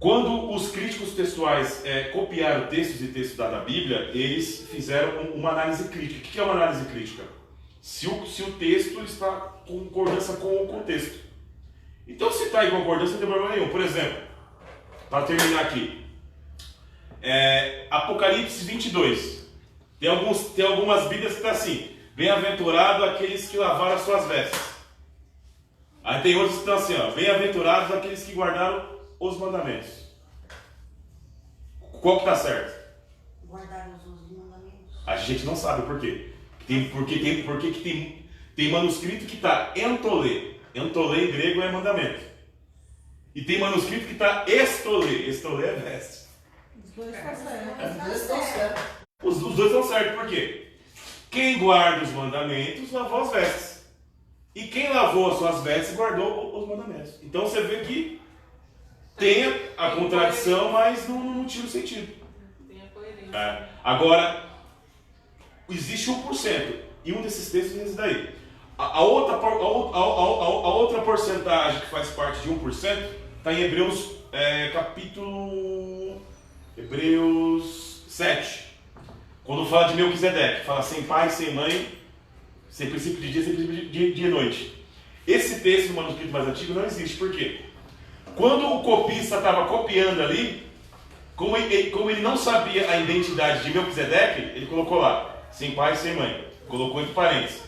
Quando os críticos textuais copiaram textos e textos da Bíblia, eles fizeram uma análise crítica. O que é uma análise crítica? Se o texto está em concordância com o contexto. Então, se está em concordância, não tem problema nenhum. Por exemplo, para terminar aqui, Apocalipse 22. Tem algumas bíblias que está assim: bem-aventurado aqueles que lavaram as suas vestes. Aí tem outros que estão assim, ó: bem-aventurados aqueles que guardaram os mandamentos. Qual que está certo? Guardar os mandamentos. A gente não sabe por quê. Tem manuscrito que está entolê. Entolê em grego é mandamento. E tem manuscrito que está estolê. Estolê é veste. Os dois estão certos. Os dois estão certos. Os dois estão certos, por quê? Quem guarda os mandamentos lavou as vestes. E quem lavou as suas vestes guardou os mandamentos. Então você vê que tem a contradição, mas não tira o sentido. Tem a coerência. Agora, existe 1%. E um desses textos é esse daí. A outra porcentagem que faz parte de 1% está em Hebreus, capítulo Hebreus 7. Quando fala de Melquisedeque, fala sem pai, sem mãe, sem princípio de dia, sem princípio de dia e noite. Esse texto no manuscrito mais antigo não existe. Por quê? Quando o copista estava copiando ali, como ele não sabia a identidade de Melquisedeque, ele colocou lá, sem pai e sem mãe. Colocou entre parênteses.